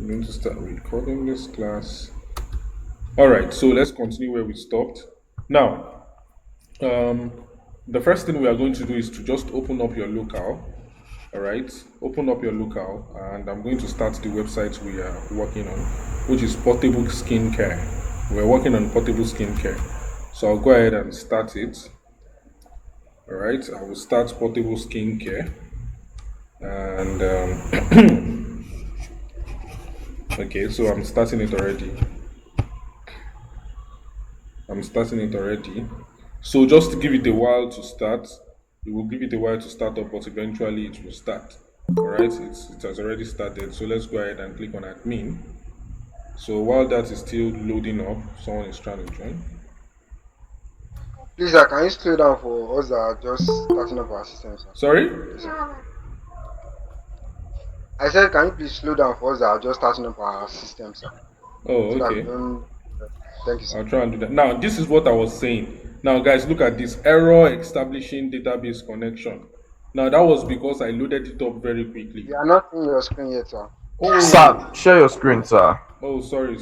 I'm going to start recording this class. All right, so let's continue where we stopped. Now, um, the first thing we are going to do is to just open up your local. All right, open up your local, and I'm going to start the website we are working on, which is portable skincare. We're working on portable skincare, so I'll go ahead and start it. All right, I will start portable skincare, and okay, so I'm starting it already. I'm starting it already. So just to give it a while to start, it will give it a while to start up, but eventually it will start. All right, it has already started. So let's go ahead and click on admin. So while that is still loading up, someone is trying to join. Please, can you slow down for us that are just starting up our system, sir? Sorry? Yes, sir. I said, can you please slow down for us that are just starting up our system, sir? Oh, So that we okay. don't. Thank you, sir. I'll try and do that. Now, this is what I was saying. Now, guys, look at this error establishing database connection. Now, that was because I loaded it up very quickly. We are not seeing your screen yet, sir. Oh, Sir, share your screen, sir. oh, sorry.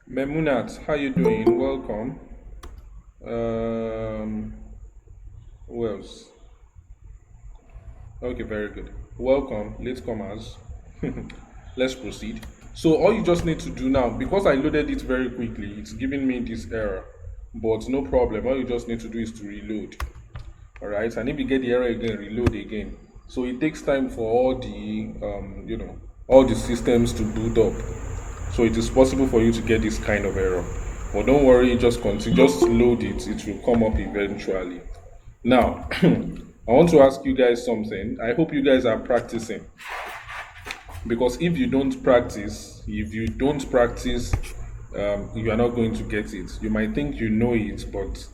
Memunat, how you doing? Welcome. Um, who else? Okay, very good. Welcome, latecomers. Let's proceed. So all you just need to do now, because I loaded it very quickly, it's giving me this error. But no problem. All you just need to do is to reload. Alright, and if you get the error again, reload again. So it takes time for all the all the systems to boot up. So it is possible for you to get this kind of error. But don't worry, just continue, just load it, it will come up eventually. Now, I want to ask you guys something. I hope you guys are practicing. Because if you don't practice, you are not going to get it. You might think you know it, but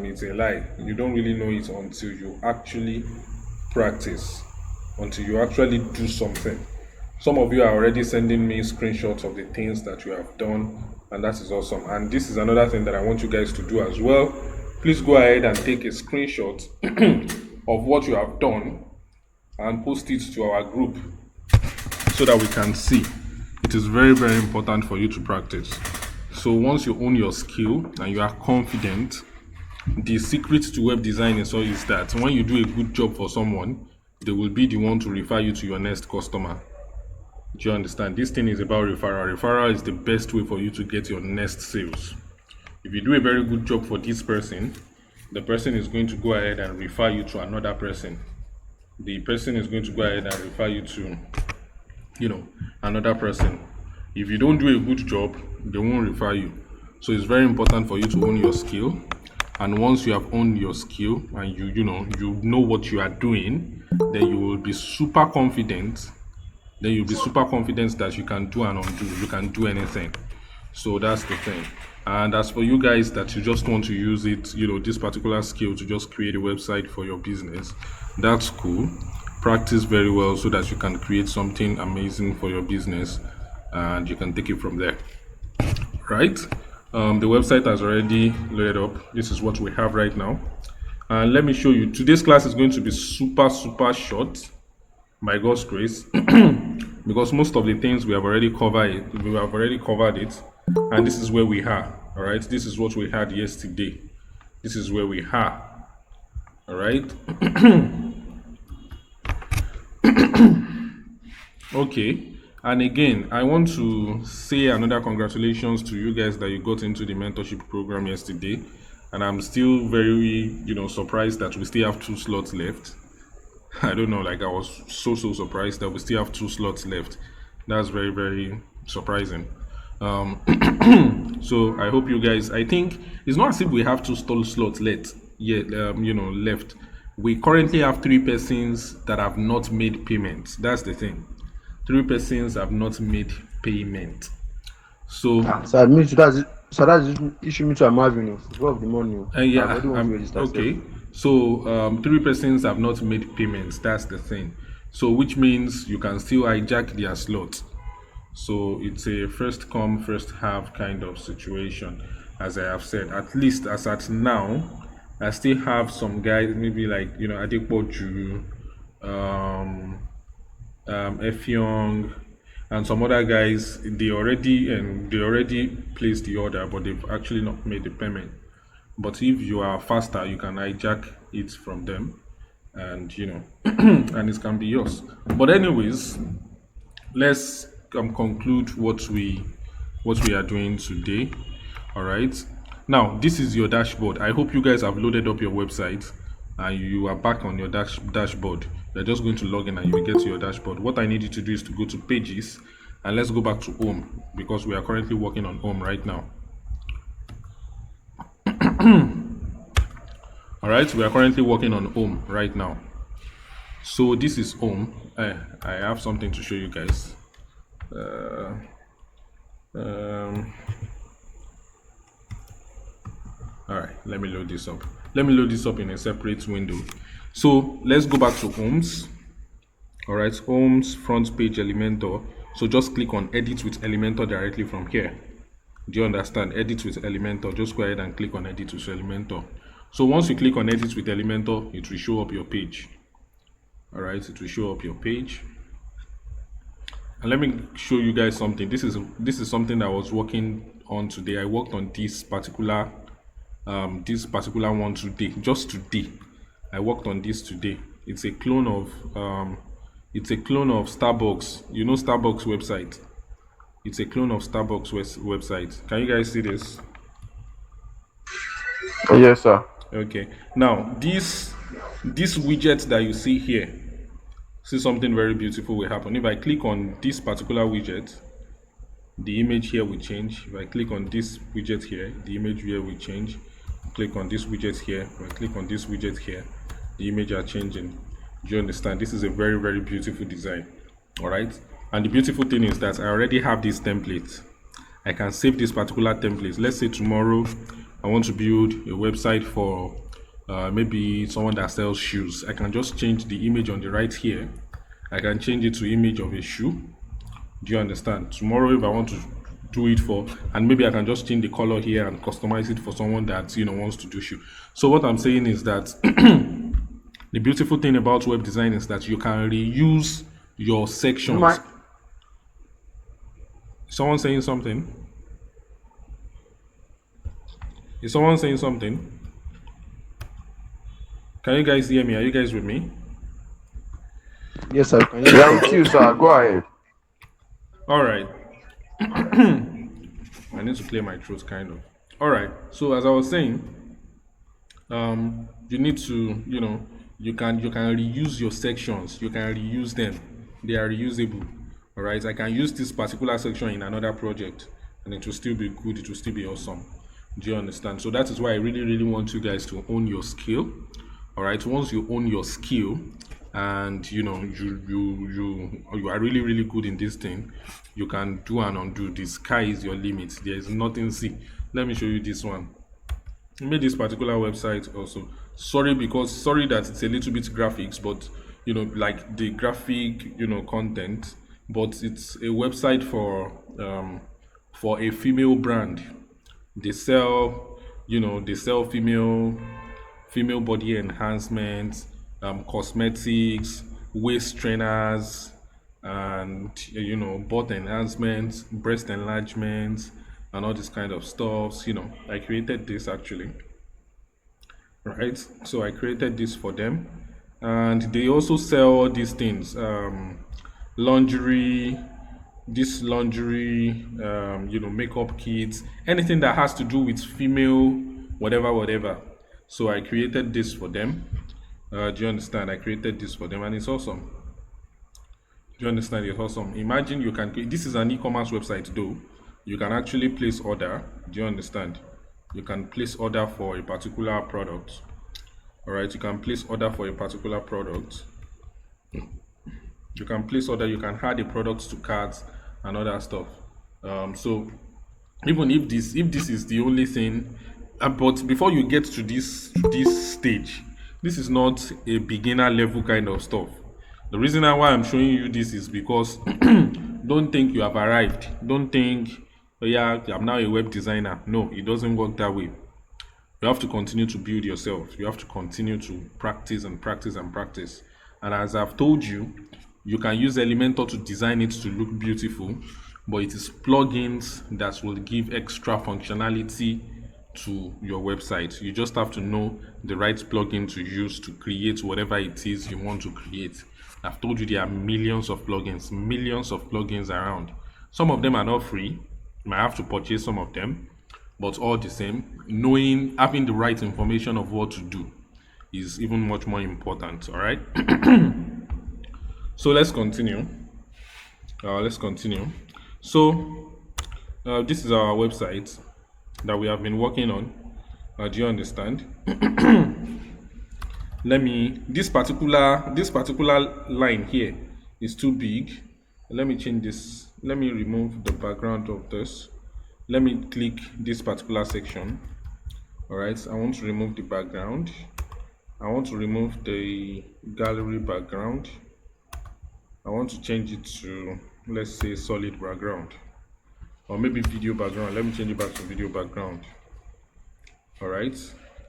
it's a lie. You don't really know it until you actually practice, until you actually do something. Some of you are already sending me screenshots of the things that you have done, and that is awesome. And this is another thing that I want you guys to do as well. Please go ahead and take a screenshot of what you have done and post it to our group so that we can see. It is very, very important for you to practice. So once you own your skill and you are confident, the secret to web design is that when you do a good job for someone, they will be the one to refer you to your next customer. Do you understand? This thing is about referral. Referral is the best way for you to get your next sales. If you do a very good job for this person, the person is going to go ahead and refer you to another person. The person is going to go ahead and refer you to, another person. If you don't do a good job, they won't refer you. So it's very important for you to own your skill. And once you have owned your skill and you know what you are doing, then you will be super confident. Then you'll be super confident that you can do and undo. You can do anything. So that's the thing. And as for you guys that you just want to use it, this particular skill to just create a website for your business, that's cool. Practice very well so that you can create something amazing for your business and you can take it from there. Right? The website has already loaded up. This is what we have right now. And let me show you. Today's class is going to be super, super short, by God's grace, because most of the things we have already covered it, and this is where we are. All right, this is what we had yesterday. This is where we are. All right. Okay. And again, I want to say another congratulations to you guys that you got into the mentorship program yesterday. And I'm still very, surprised that we still have 2 slots left. I don't know, I was so surprised that we still have 2 slots left. That's very, very surprising. So I hope you guys, I think it's not as if we have 2 slots left yet, left. We currently have 3 persons that have not made payments. That's the thing. 3 persons have not made payment. So that's the issue me too. I'm having of the money. Okay. So 3 persons have not made payments. That's the thing. So which means you can still hijack their slot. So it's a first come, first have kind of situation. As I have said, at least as at now, I still have some guys, maybe like, Adepoju, um, Effiong, and some other guys. They already placed the order, but they've actually not made the payment. But if you are faster, you can hijack it from them, and and it can be yours. But anyways, let's conclude what we are doing today. All right. Now, this is your dashboard. I hope you guys have loaded up your website and you are back on your dashboard. You're just going to log in and you will get to your dashboard. What I need you to do is to go to pages, and let's go back to home because we are currently working on home right now. All right, we are currently working on home right now. So this is home. I have something to show you guys. All right, let me load this up. Let me load this up in a separate window. So let's go back to homes. All right, homes, front page, Elementor. So just click on edit with Elementor directly from here. Do you understand? Edit with Elementor. Just go ahead and click on edit with Elementor. So once you click on edit with Elementor, it will show up your page. All right, it will show up your page. And let me show you guys something. This is something that I was working on today. I worked on this particular one today, just today. I worked on this today. It's a clone of Starbucks. You know Starbucks website. It's a clone of Starbucks website. Can you guys see this? Yes, sir. Okay. Now this widget that you see here, see something very beautiful will happen. If I click on this particular widget, the image here will change. If I click on this widget here, the image here will change. Click on this widget here. If I click on this widget here, the image are changing. Do you understand? This is a very, very beautiful design. All right. And the beautiful thing is that I already have this template. I can save this particular template. Let's say tomorrow I want to build a website for maybe someone that sells shoes. I can just change the image on the right here. I can change it to image of a shoe. Do you understand? Tomorrow, if I want to do it for, and maybe I can just change the color here and customize it for someone that wants to do shoe. So what I'm saying is that the beautiful thing about web design is that you can reuse your sections. Someone saying something? Is someone saying something? Can you guys hear me? Are you guys with me? Yes, sir. Yeah, I'm with you, sir. Go ahead. All right. I need to clear my throat, kind of. All right. So as I was saying, you need to, you can reuse your sections. You can reuse them. They are reusable. All right. I can use this particular section in another project, and it will still be good. It will still be awesome. Do you understand? So that is why I really, really want you guys to own your skill. All right. Once you own your skill, and you are really, really good in this thing, you can do and undo. The sky is your limit. There is nothing. See, let me show you this one. I made this particular website also. Sorry that it's a little bit graphics, but like the graphic content, but it's a website for a female brand. They sell female body enhancement, cosmetics, waist trainers, and butt enhancements, breast enlargement, and all this kind of stuff. I created this actually, right? So I created this for them, and they also sell these things, lingerie, makeup kits, anything that has to do with female, whatever. So I created this for them. Do you understand? I created this for them, and it's awesome. Do you understand? It's awesome. Imagine you can. This is an e-commerce website, though. You can actually place order. Do you understand? You can place order for a particular product. All right. You can place order for a particular product. You can place order. You can add the products to carts and other stuff. So even if this is the only thing, but before you get to this stage, this is not a beginner level kind of stuff. The reason why I'm showing you this is because don't think you have arrived. Don't think, oh yeah, I'm now a web designer. No, it doesn't work that way. You have to continue to build yourself. You have to continue to practice and practice and practice. And as I've told you, you can use Elementor to design it to look beautiful, but it is plugins that will give extra functionality to your website. You just have to know the right plugin to use to create whatever it is you want to create. I've told you there are millions of plugins around. Some of them are not free. You might have to purchase some of them, but all the same, having the right information of what to do is even much more important. All right. So let's continue. So this is our website that we have been working on. Do you understand? This particular line here is too big. Let me change this. Let me remove the background of this. Let me click this particular section. All right, I want to remove the background. I want to remove the gallery background. I want to change it to, let's say, solid background, or maybe video background. Let me change it back to video background. All right,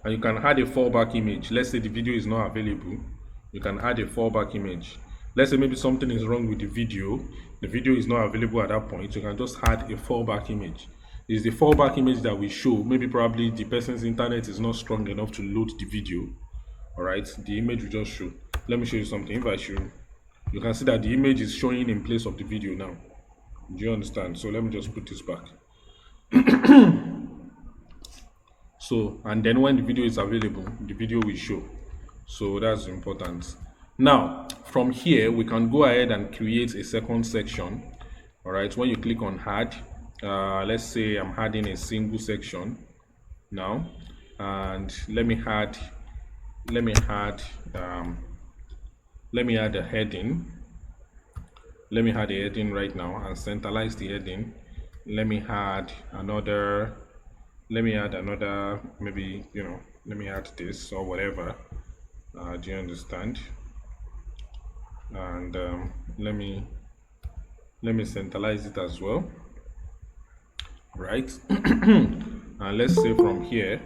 and you can add a fallback image. Let's say the video is not available, you can add a fallback image. Let's say maybe something is wrong with the video is not available at that point, you can just add a fallback image. It's the fallback image that will show, maybe probably the person's internet is not strong enough to load the video. All right, the image will just show. Let me show you something. If I show, you can see that the image is showing in place of the video now. Do you understand? So let me just put this back. So, and then when the video is available, the video will show. So that's important. Now, from here, we can go ahead and create a second section. All right, when you click on add, let's say I'm adding a single section now, and let me add a heading. Let me add a heading right now and centralize the heading. Let me add another, maybe, let me add this or whatever. Do you understand? And let me centralize it as well, right? And let's say from here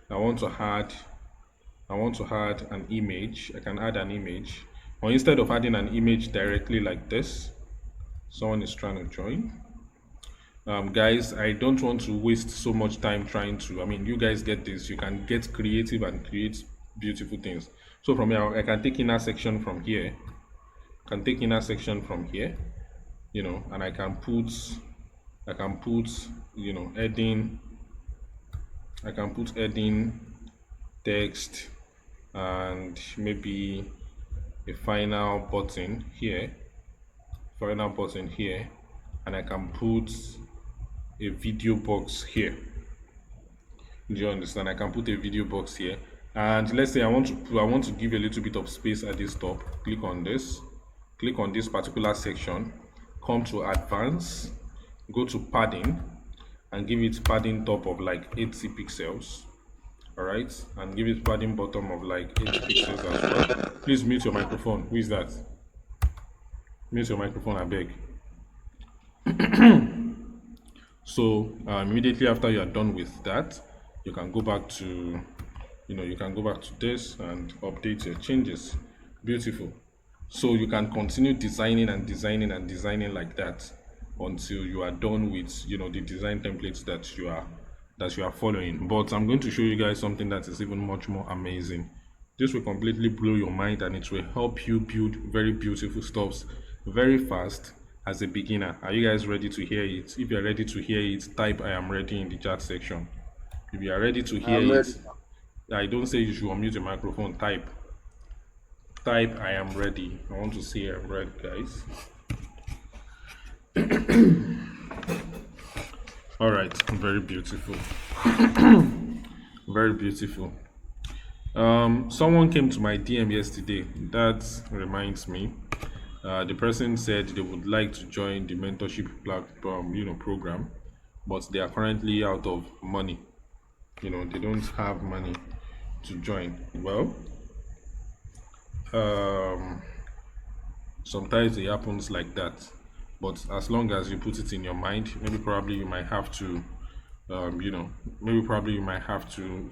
I want to add an image. I can add an image, or instead of adding an image directly like this, someone is trying to join. Guys, I don't want to waste so much time trying to, you guys get this. You can get creative and create beautiful things. So from here, I can take inner section from here. And I can put heading, text, and maybe a final button here, and I can put a video box here. Do you understand? I can put a video box here, and let's say I want to give a little bit of space at this top. Click on this particular section, come to advanced, go to padding, and give it padding top of like 80 pixels. All right, and give it padding bottom of like 80 pixels as well. Please mute your microphone. Who is that? Mute your microphone, I beg. So immediately after you are done with that, you can go back to this and update your changes. Beautiful. So you can continue designing and designing and designing like that until you are done with the design templates that you are following. But I'm going to show you guys something that is even much more amazing. This will completely blow your mind, and it will help you build very beautiful stuffs very fast as a beginner. Are you guys ready to hear it? If you are ready to hear it, type "I am ready" in the chat section. If you are ready to hear it, I don't say you should unmute your microphone. Type "I am ready." I want to see I'm ready, guys. All right, very beautiful. Very beautiful. Someone came to my DM yesterday. That reminds me. The person said they would like to join the mentorship platform, program, but they are currently out of money. They don't have money to join. Well, sometimes it happens like that. But as long as you put it in your mind, maybe probably you might have to, maybe probably you might have to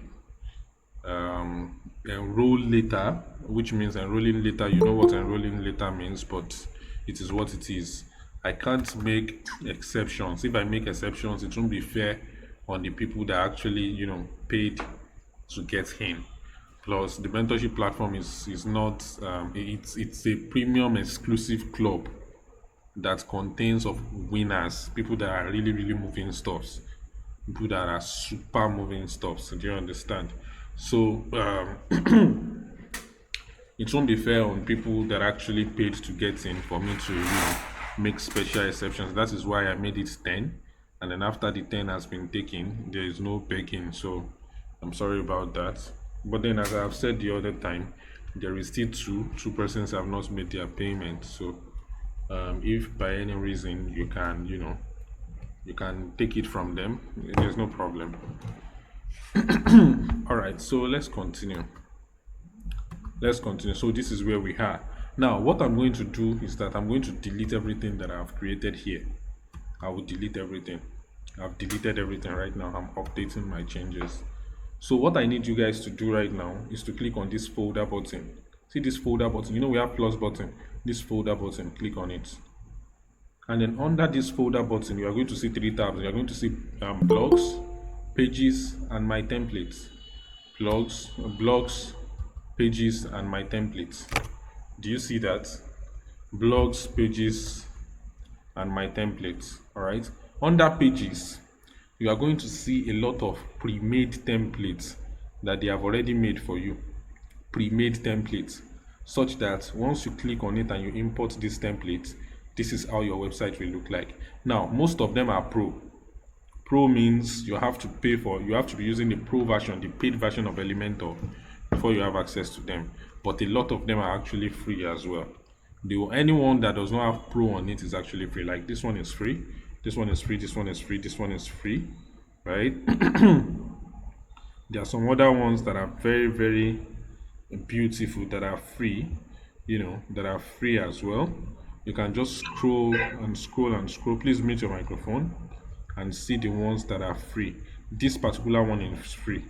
enroll later, which means enrolling later. You know what enrolling later means, but it is what it is. I can't make exceptions. If I make exceptions, it won't be fair on the people that actually, paid to get in. Plus, the mentorship platform is not it's a premium exclusive club that contains of winners, people that are really really moving stuffs, people that are super moving stuffs. Do you understand? So it won't be fair on people that actually paid to get in for me to make special exceptions. That is why I made it 10, and then after the 10 has been taken, there is no begging. So I'm sorry about that. But then, as I have said the other time, there is still two persons have not made their payment. So if by any reason you can take it from them, there's no problem. All right, so let's continue. So this is where we are now. What I'm going to do is that I'm going to delete everything that I've created here. I will delete everything. I've deleted everything right now. I'm updating my changes. So what I need you guys to do right now is to click on this folder button. See this folder button? We have plus button. This folder button, click on it. And then under this folder button, you are going to see 3 tabs. You are going to see blogs, pages, and my templates. Blogs, pages, and my templates. Do you see that? Blogs, pages, and my templates. All right. Under pages, you are going to see a lot of pre-made templates that they have already made for you. Pre-made templates, such that once you click on it and you import this template, this is how your website will look like. Now, most of them are pro. Pro means you have to be using the pro version, the paid version of Elementor before you have access to them. But a lot of them are actually free as well. Anyone that does not have pro on it is actually free. Like this one is free, this one is free, this one is free, this one is free, right? There are some other ones that are very, very beautiful that are free, that are free as well. You can just scroll and scroll and scroll. Please mute your microphone and see the ones that are free. This particular one is free.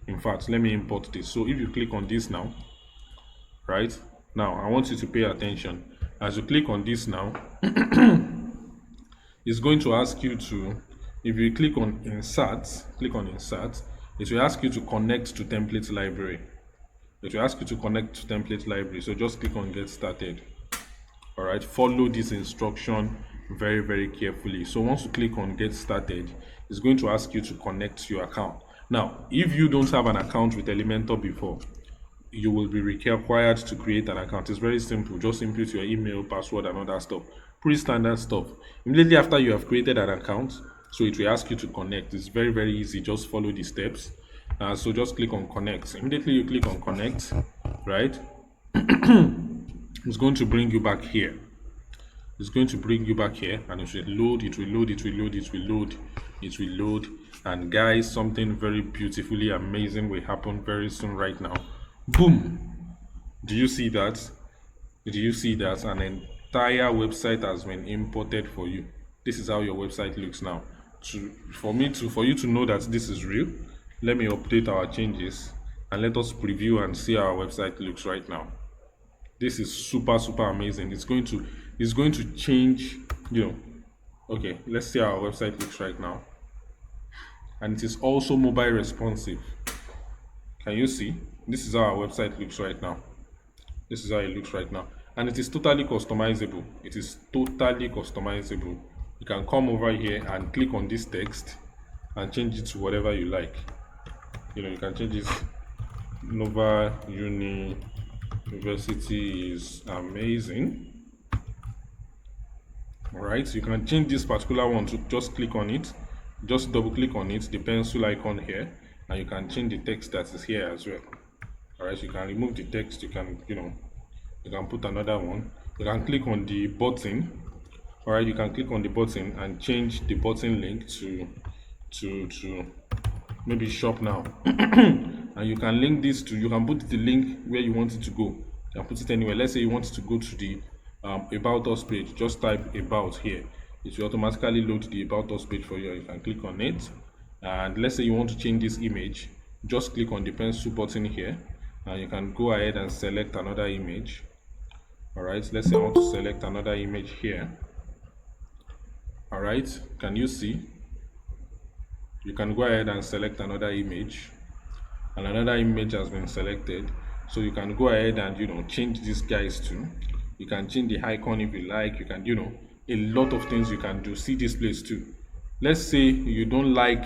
In fact, let me import this. So if you click on this now, right now, I want you to pay attention. As you click on this now, it's going to ask you to, if you click on insert, it will ask you to connect to template library. So just click on get started. All right, follow this instruction very, very carefully. So once you click on get started, it's going to ask you to connect your account. Now, if you don't have an account with Elementor before, you will be required to create an account. It's very simple. Just input your email, password, and all that stuff. Pretty standard stuff. Immediately after you have created an account, so it will ask you to connect. It's very, very easy. Just follow the steps. So just click on connect. Immediately you click on connect, right? It's going to bring you back here. And it will load. And guys, something very beautifully amazing will happen very soon right now. Boom! Do you see that? An entire website has been imported for you. This is how your website looks now. For you to know that this is real, let me update our changes and let us preview and see how our website looks right now. This is super, super amazing. It's going to change, Okay, let's see how our website looks right now. And it is also mobile responsive. Can you see? This is how our website looks right now. And it is totally customizable. You can come over here and click on this text and change it to whatever you like. You can change it. Nova University is amazing. All right, so you can change this particular one to just click on it, just double click on it, the pencil icon here, and you can change the text that is here as well. All right, so you can remove the text. You can put another one. You can click on the button. All right, you can click on the button and change the button link to maybe shop now. And you can link this to, you can put the link where you want it to go. You can put it anywhere. Let's say you want it to go to the about us page. Just type about here. It will automatically load the about us page for you. You can click on it, and let's say you want to change this image, just click on the pencil button here, and you can go ahead and select another image. All right, let's say I want to select another image here. All right, can you see? You can go ahead and select another image, and another image has been selected. So you can go ahead and change these guys too. You can change the icon if you like. You can a lot of things you can do. See this place too. Let's say you don't like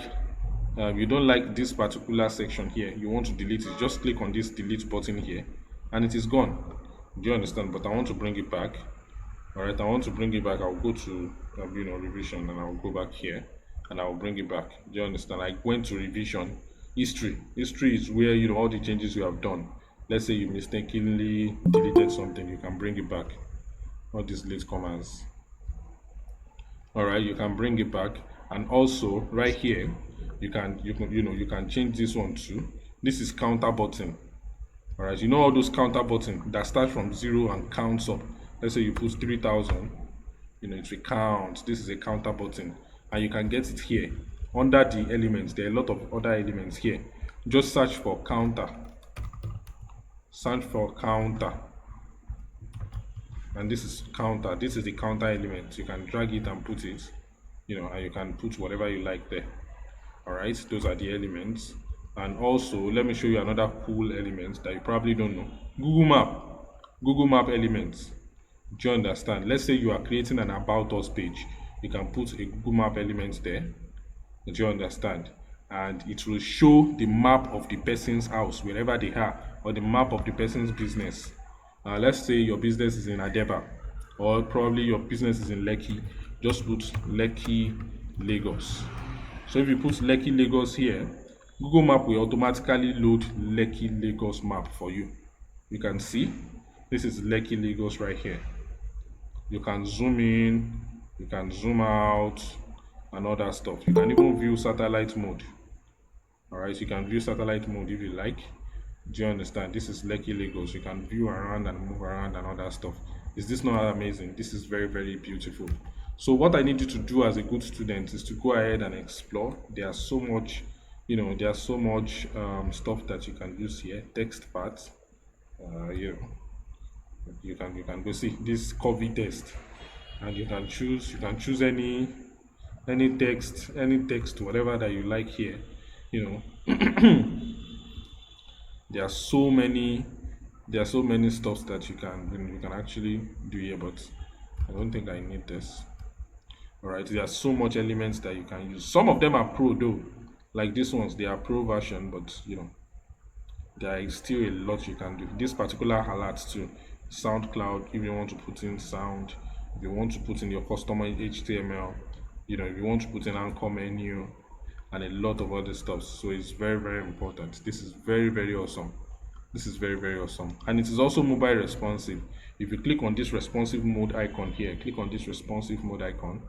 this particular section here, you want to delete it, just click on this delete button here and it is gone. Do you understand? But I want to bring it back. All right, I want to bring it back. I'll go to revision, and I'll go back here and I'll bring it back. Do you understand? I went to revision. History is where all the changes you have done. Let's say you mistakenly deleted something, you can bring it back. All these late commas. All right, you can bring it back. And also right here you can change this one too. This is counter button. All right, all those counter button that start from 0 and counts up. Let's say you put 3000, it will count. This is a counter button, and you can get it here under the elements. There are a lot of other elements here. Just search for counter, and this is counter. This is the counter element. You can drag it and put it, and you can put whatever you like there. All right, those are the elements. And also let me show you another cool element that you probably don't know. Google Map elements. Do you understand? Let's say you are creating an about us page, you can put a Google Map element there. Do you understand? And it will show the map of the person's house wherever they are, or the map of the person's business. Let's say your business is in Adeba, or probably your business is in Lekki. Just put Lekki, Lagos. So if you put Lekki, Lagos here, Google Map will automatically load Lekki, Lagos map for you. You can see this is Lekki, Lagos right here. You can zoom in, you can zoom out, and all that stuff. You can even view satellite mode. All right, you can view satellite mode if you like. Do you understand? This is Lekki, Lagos. You can view around and move around and all that stuff. Is this not amazing? This is very, very beautiful. So what I need you to do as a good student is to go ahead and explore. There's so much stuff that you can use here. Text parts, you can go see this COVID test, and you can choose any text, whatever that you like here. There are so many stuff that you can actually do here, but I don't think I need this. All right, there are so much elements that you can use. Some of them are pro though, like these ones, they are pro version, but there is still a lot you can do. This particular alerts too, SoundCloud, if you want to put in sound, if you want to put in your customer HTML, if you want to put in anchor menu, and a lot of other stuff. So it's very, very important. This is very, very awesome. This is very, very awesome. And it is also mobile responsive. If you click on this responsive mode icon here, click on this responsive mode icon,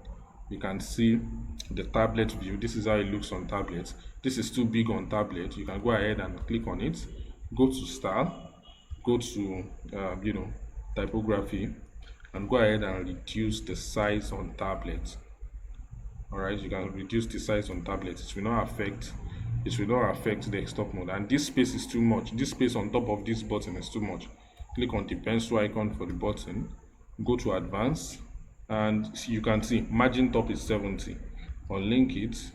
you can see the tablet view. This is how it looks on tablet. This is too big on tablet. You can go ahead and click on it, go to style, go to typography, and go ahead and reduce the size on tablet. All right, you can reduce the size on tablet. It will not affect the desktop mode. And this space is too much. This space on top of this button is too much. Click on the pencil icon for the button, go to advanced, and you can see margin top is 70. Unlink it.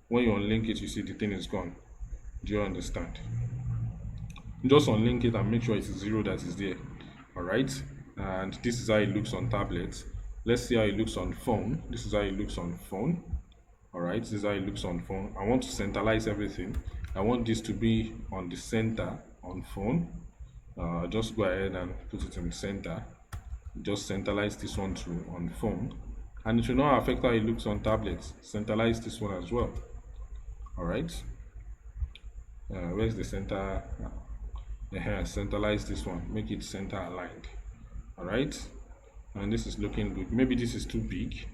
When you unlink it, you see the thing is gone. Do you understand? Just unlink it and make sure it is 0 that is there. All right, and this is how it looks on tablet. Let's see how it looks on phone. This is how it looks on phone. All right, this is how it looks on phone. I want to centralize everything. I want this to be on the center on phone. Just go ahead and put it in the center. Just centralize this one too on phone, and it will not affect how it looks on tablets. Centralize this one as well. All right, where's the center? Centralize this one, make it center aligned. All right, and this is looking good. Maybe this is too big.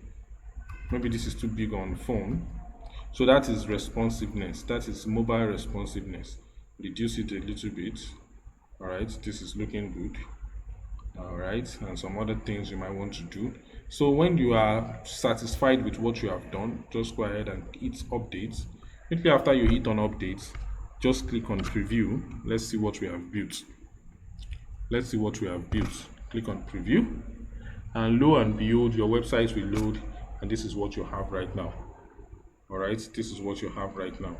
Maybe this is too big on phone. So that is responsiveness. That is mobile responsiveness. Reduce it a little bit. All right, this is looking good. all right, and some other things you might want to do. So when you are satisfied with what you have done, just go ahead and hit updates. Maybe after you hit on updates, just click on preview. Let's see what we have built. Let's see what we have built. Click on preview, and lo and behold, your website will load, and this is what you have right now. All right, this is what you have right now.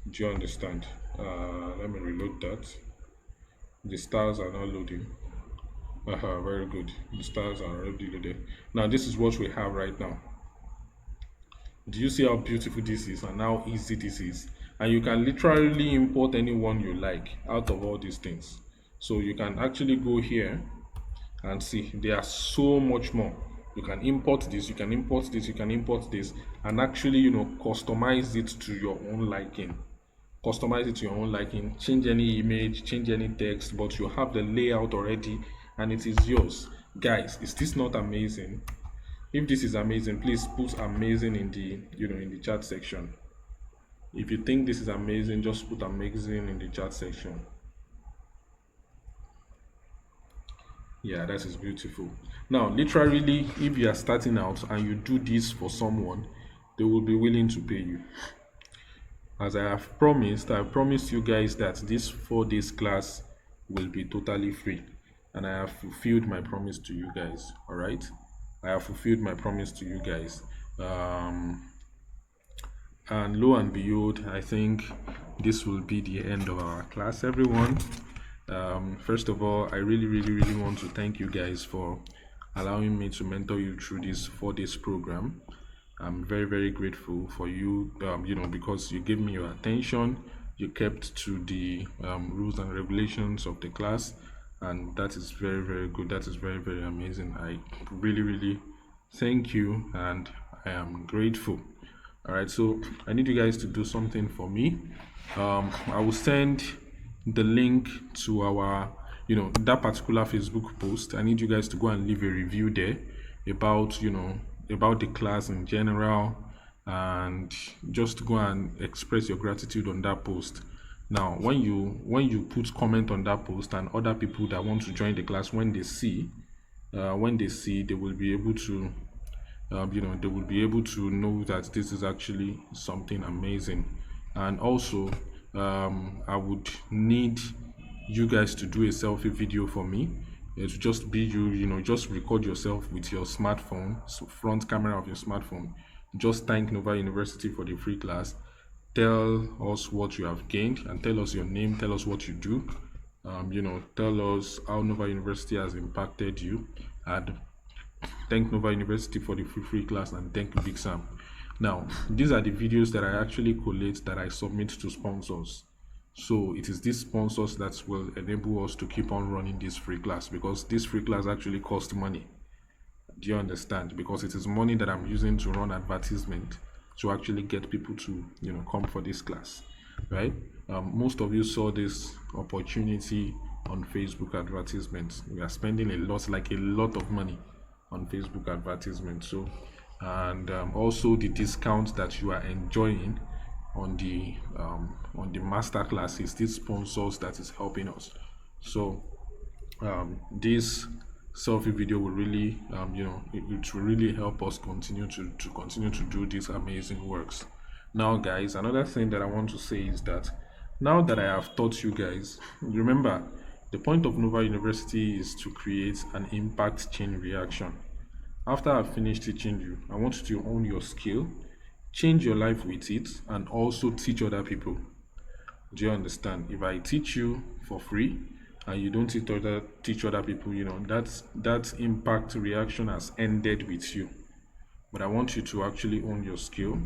Do you understand? Let me reload that. The stars are not loading. Very good. The stars are already loaded. Now this is what we have right now. Do you see how beautiful this is and how easy this is? And you can literally import anyone you like out of all these things. So you can actually go here and see there are so much more. You can import this, you can import this, you can import this, and actually, customize it to your own liking. Customize it to your own liking, change any image, change any text, but you have the layout already and it is yours. Guys, is this not amazing? If this is amazing, please put amazing in the in the chat section. If you think this is amazing, just put amazing in the chat section. Yeah, that is beautiful. Now, literally, if you are starting out and you do this for someone, they will be willing to pay you. As I have promised, I promised you guys that this 4 days class will be totally free, and I have fulfilled my promise to you guys. All right, I have fulfilled my promise to you guys. And lo and behold, I think this will be the end of our class, everyone. First of all, I really want to thank you guys for allowing me to mentor you through this 4 days program. I'm very grateful for you, because you gave me your attention, you kept to the rules and regulations of the class, and that is very good. That is very amazing. I really thank you, and I am grateful. All right, so I need you guys to do something for me. I will send the link to our that particular Facebook post. I need you guys to go and leave a review there about about the class in general, and just go and express your gratitude on that post. Now when you put comment on that post, and other people that want to join the class, when they see they will be able to they will be able to know that this is actually something amazing. And also, I would need you guys to do a selfie video for me. It would just be just record yourself with your smartphone, so front camera of your smartphone. Just thank Nova University for the free class. Tell us what you have gained, and tell us your name, tell us what you do. Tell us how Nova University has impacted you, and thank Nova University for the free class, and thank Big Sam. Now, these are the videos that I actually collate, that I submit to sponsors. So it is these sponsors that will enable us to keep on running this free class, because this free class actually costs money. Do you understand? Because it is money that I'm using to run advertisement to actually get people to come for this class, right? Most of you saw this opportunity on Facebook advertisements. We are spending a lot of money on Facebook advertisement. So, and also the discounts that you are enjoying on the masterclass is these sponsors that is helping us. So this selfie video will really it will really help us continue to do these amazing works. Now guys, another thing that I want to say is that now that I have taught you guys, remember, the point of Nova University is to create an impact chain reaction. After I've finished teaching you, I want you to own your skill, change your life with it, and also teach other people. Do you understand? If I teach you for free and you don't teach other people, that impact reaction has ended with you. But I want you to actually own your skill,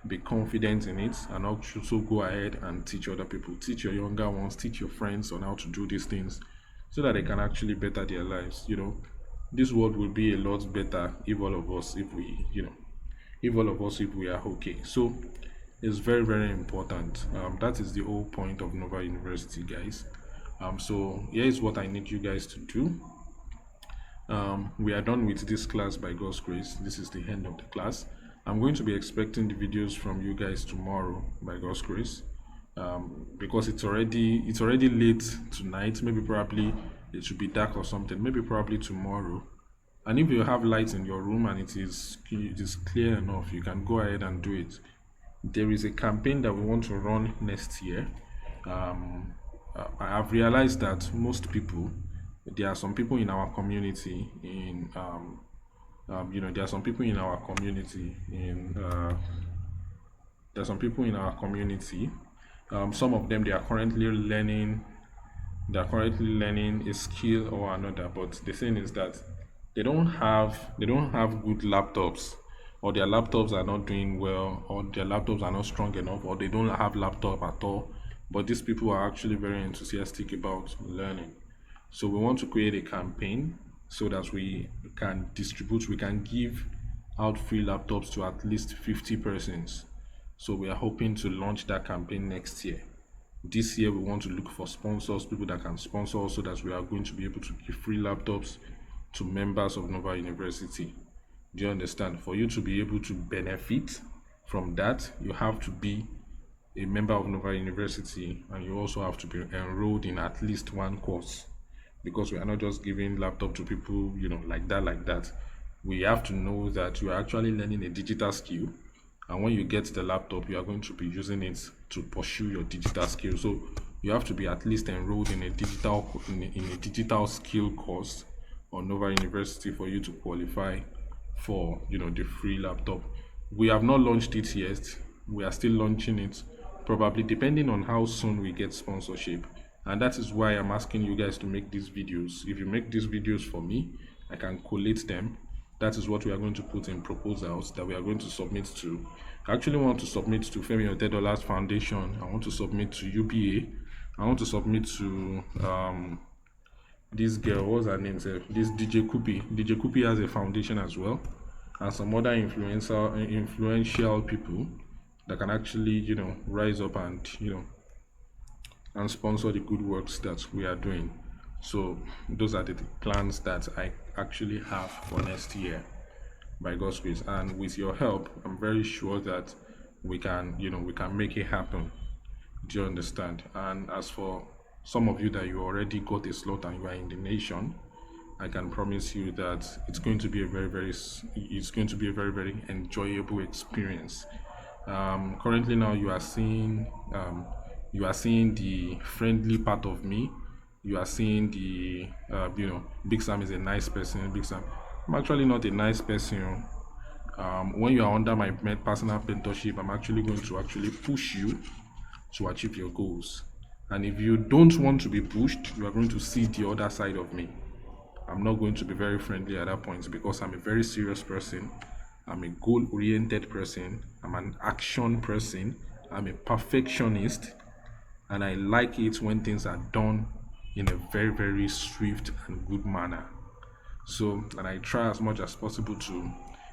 be confident in it, and also go ahead and teach other people. Teach your younger ones, teach your friends on how to do these things, so that they can actually better their lives. This world will be a lot better if all of us, if we are okay. So it's very important. That is the whole point of Nova University, guys. So here is what I need you guys to do. We are done with this class by God's grace. This is the end of the class. I'm going to be expecting the videos from you guys tomorrow by God's grace, because it's already late tonight. Maybe probably it should be dark or something. Maybe probably tomorrow. And if you have lights in your room and it is clear enough, you can go ahead and do it. There is a campaign that we want to run next year. I have realized that most people, there are some people in our community there are some people in our community in there are some people in our community. Some of them they are currently learning a skill or another, but the thing is that they don't have good laptops, or their laptops are not doing well, or their laptops are not strong enough, or they don't have laptop at all. But these people are actually very enthusiastic about learning. So we want to create a campaign so that we can give out free laptops to at least 50 persons. So we are hoping to launch that campaign next year. This year we want to look for sponsors, people that can sponsor us, so that we are going to be able to give free laptops to members of Nova University. Do you understand? For you to be able to benefit from that, you have to be a member of Nova University, and you also have to be enrolled in at least one course, because we are not just giving laptop to people, like that. We have to know that you are actually learning a digital skill, and when you get the laptop, you are going to be using it to pursue your digital skill. So you have to be at least enrolled in a digital skill course on Nova University for you to qualify for the free laptop. We have not launched it yet. We are still launching it, probably depending on how soon we get sponsorship. And that is why I'm asking you guys to make these videos. If you make these videos for me, I can collate them. That is what we are going to put in proposals that we are going to submit to. I actually want to submit to Femi Otedolas Foundation. I want to submit to UBA. I want to submit to this girl, what's her name? This DJ Kupi. DJ Kupi has a foundation as well, and some other influential people that can actually, rise up and sponsor the good works that we are doing. So those are the plans that I actually have for next year, by God's grace. And with your help, I'm very sure that we can make it happen. Do you understand? And as for some of you that you already got a slot and you are in the nation, I can promise you that it's going to be a very, very enjoyable experience. Currently now you are seeing the friendly part of me. You are seeing the Big Sam is a nice person. Big Sam, I'm actually not a nice person. When you are under my personal mentorship, I'm actually going to actually push you to achieve your goals. And if you don't want to be pushed, you are going to see the other side of me. I'm not going to be very friendly at that point, because I'm a very serious person. I'm a goal-oriented person. I'm an action person. I'm a perfectionist, and I like it when things are done in a very, very swift and good manner. So, and I try as much as possible to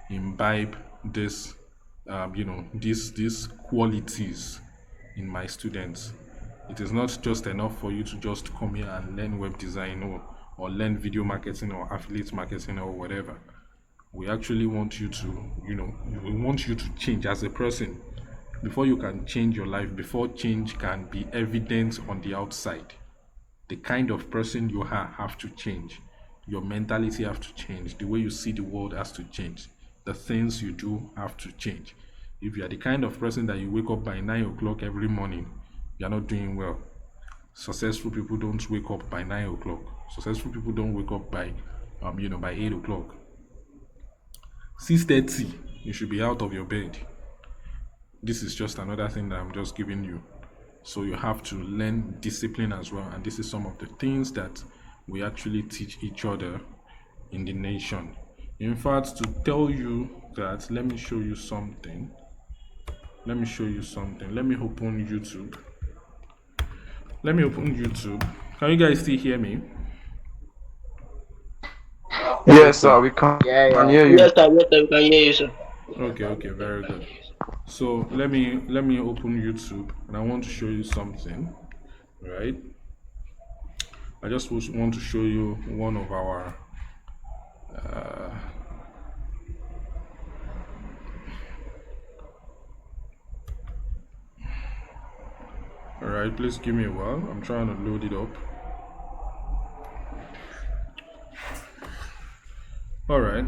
imbibe these qualities in my students. It is not just enough for you to just come here and learn web design or learn video marketing or affiliate marketing or whatever. We actually want you to, we want you to change as a person. Before you can change your life, before change can be evident on the outside, the kind of person you have to change. Your mentality have to change. The way you see the world has to change. The things you do have to change. If you are the kind of person that you wake up by 9 o'clock every morning, you are not doing well. Successful people don't wake up by 9 o'clock. Successful people don't wake up by 8 o'clock. 6:30, you should be out of your bed. This is just another thing that I'm just giving you. So you have to learn discipline as well. And this is some of the things that we actually teach each other in the nation. In fact, to tell you that, let me show you something. Let me open YouTube. Can you guys still hear me? Yes, sir. We can hear you. Yes, sir. Yes, sir. We can hear you, sir. Okay, very good. So let me open YouTube, and I want to show you something, right? I just want to show you one of our all right, please give me a while. I'm trying to load it up. All right.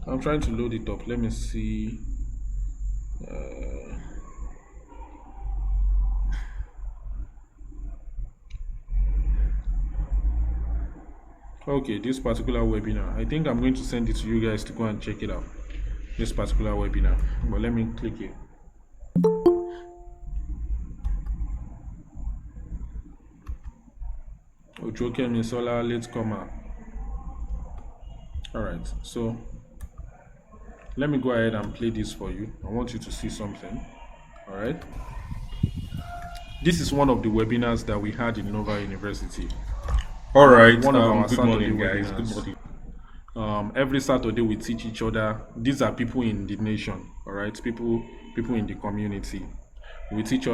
I'm trying to load it up. Let me see. Okay, this particular webinar. I think I'm going to send it to you guys to go and check it out. This particular webinar. But let me click it. Ojoke Misola, let's come out. Alright, so let me go ahead and play this for you. I want you to see something. Alright. This is one of the webinars that we had in Nova University. Alright, one of our good morning guys. Good morning. Every Saturday we teach each other. These are people in the nation, all right, people in the community. We teach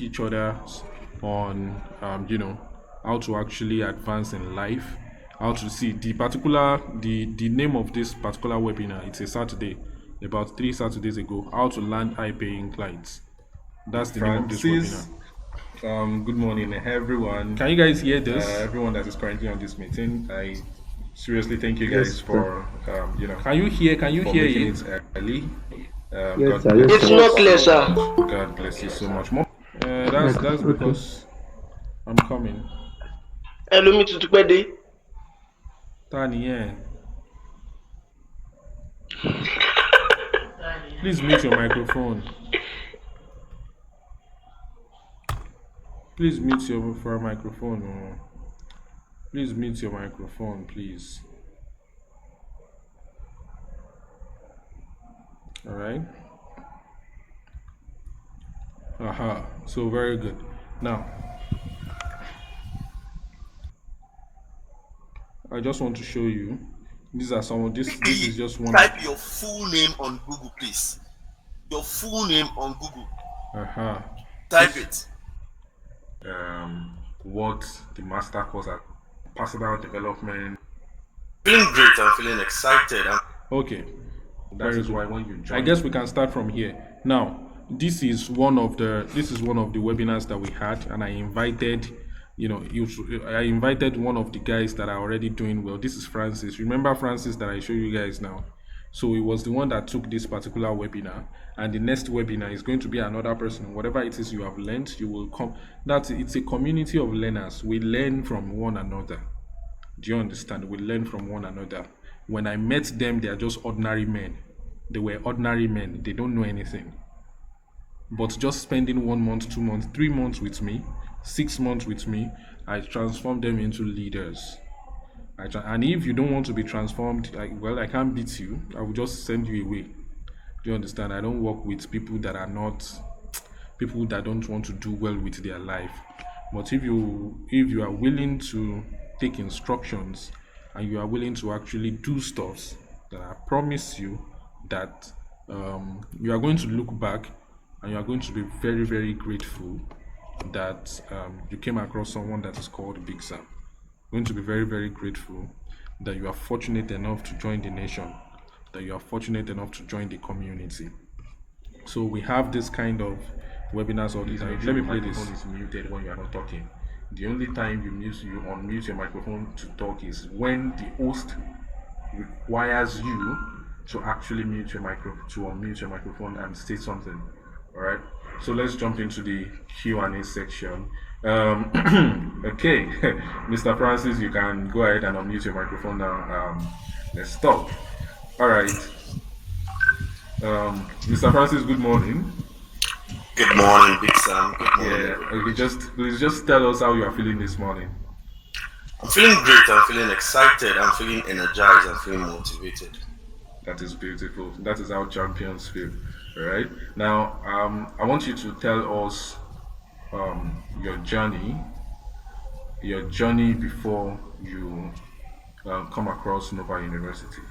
each other on how to actually advance in life, how to see the name of this particular webinar. It's a Saturday, about 3 Saturdays ago, how to land high paying clients. That's the name of this webinar. Good morning everyone. Can you guys hear this? Everyone that is currently on this meeting, I seriously thank you guys for Can you hear it? Early. Yes, it's not clear, sir. God bless you so much more. That's because I'm coming. Hello, me to Tukpede. Tani, yeah. Please mute your microphone. Please mute your microphone. Please mute your microphone, please. All right. Aha. So very good. Now, I just want to show you. These are some of this. This is just one. Type your full name on Google, please. Your full name on Google. Aha. Type it. What the master course at personal development. Feeling great. I'm feeling excited. Okay. That is why when you join, I guess we can start from here. Now, this is one of the webinars that we had, and I invited one of the guys that are already doing well. This is Francis. Remember Francis that I show you guys now? So he was the one that took this particular webinar, and the next webinar is going to be another person. Whatever it is you have learned, you will come. It's a community of learners. We learn from one another. Do you understand? We learn from one another. When I met them, they are just ordinary men. They were ordinary men. They don't know anything. But just spending 1 month, 2 months, 3 months with me, 6 months with me, I transformed them into leaders. And if you don't want to be transformed, I can't beat you. I will just send you away. Do you understand? I don't work with people that don't want to do well with their life. But if you are willing to take instructions and you are willing to actually do stuff, then I promise you that you are going to look back and you are going to be very, very grateful that you came across someone that is called Big Sam. Going to be very, very grateful that you are fortunate enough to join the nation, that you are fortunate enough to join the community. So we have this kind of webinars all the time. Let me play this. Your microphone is muted when you are not talking. The only time you unmute your microphone to talk is when the host requires you to actually unmute your microphone and say something. All right. So let's jump into the Q&A section. Okay, Mr. Francis, you can go ahead and unmute your microphone now. Let's stop. All right. Mr. Francis, good morning. Good morning, Big Sam. Good morning. Yeah. Okay, please just tell us how you are feeling this morning. I'm feeling great. I'm feeling excited. I'm feeling energized. I'm feeling motivated. That is beautiful. That is how champions feel. All right. Now, I want you to tell us your journey before you come across Nova University.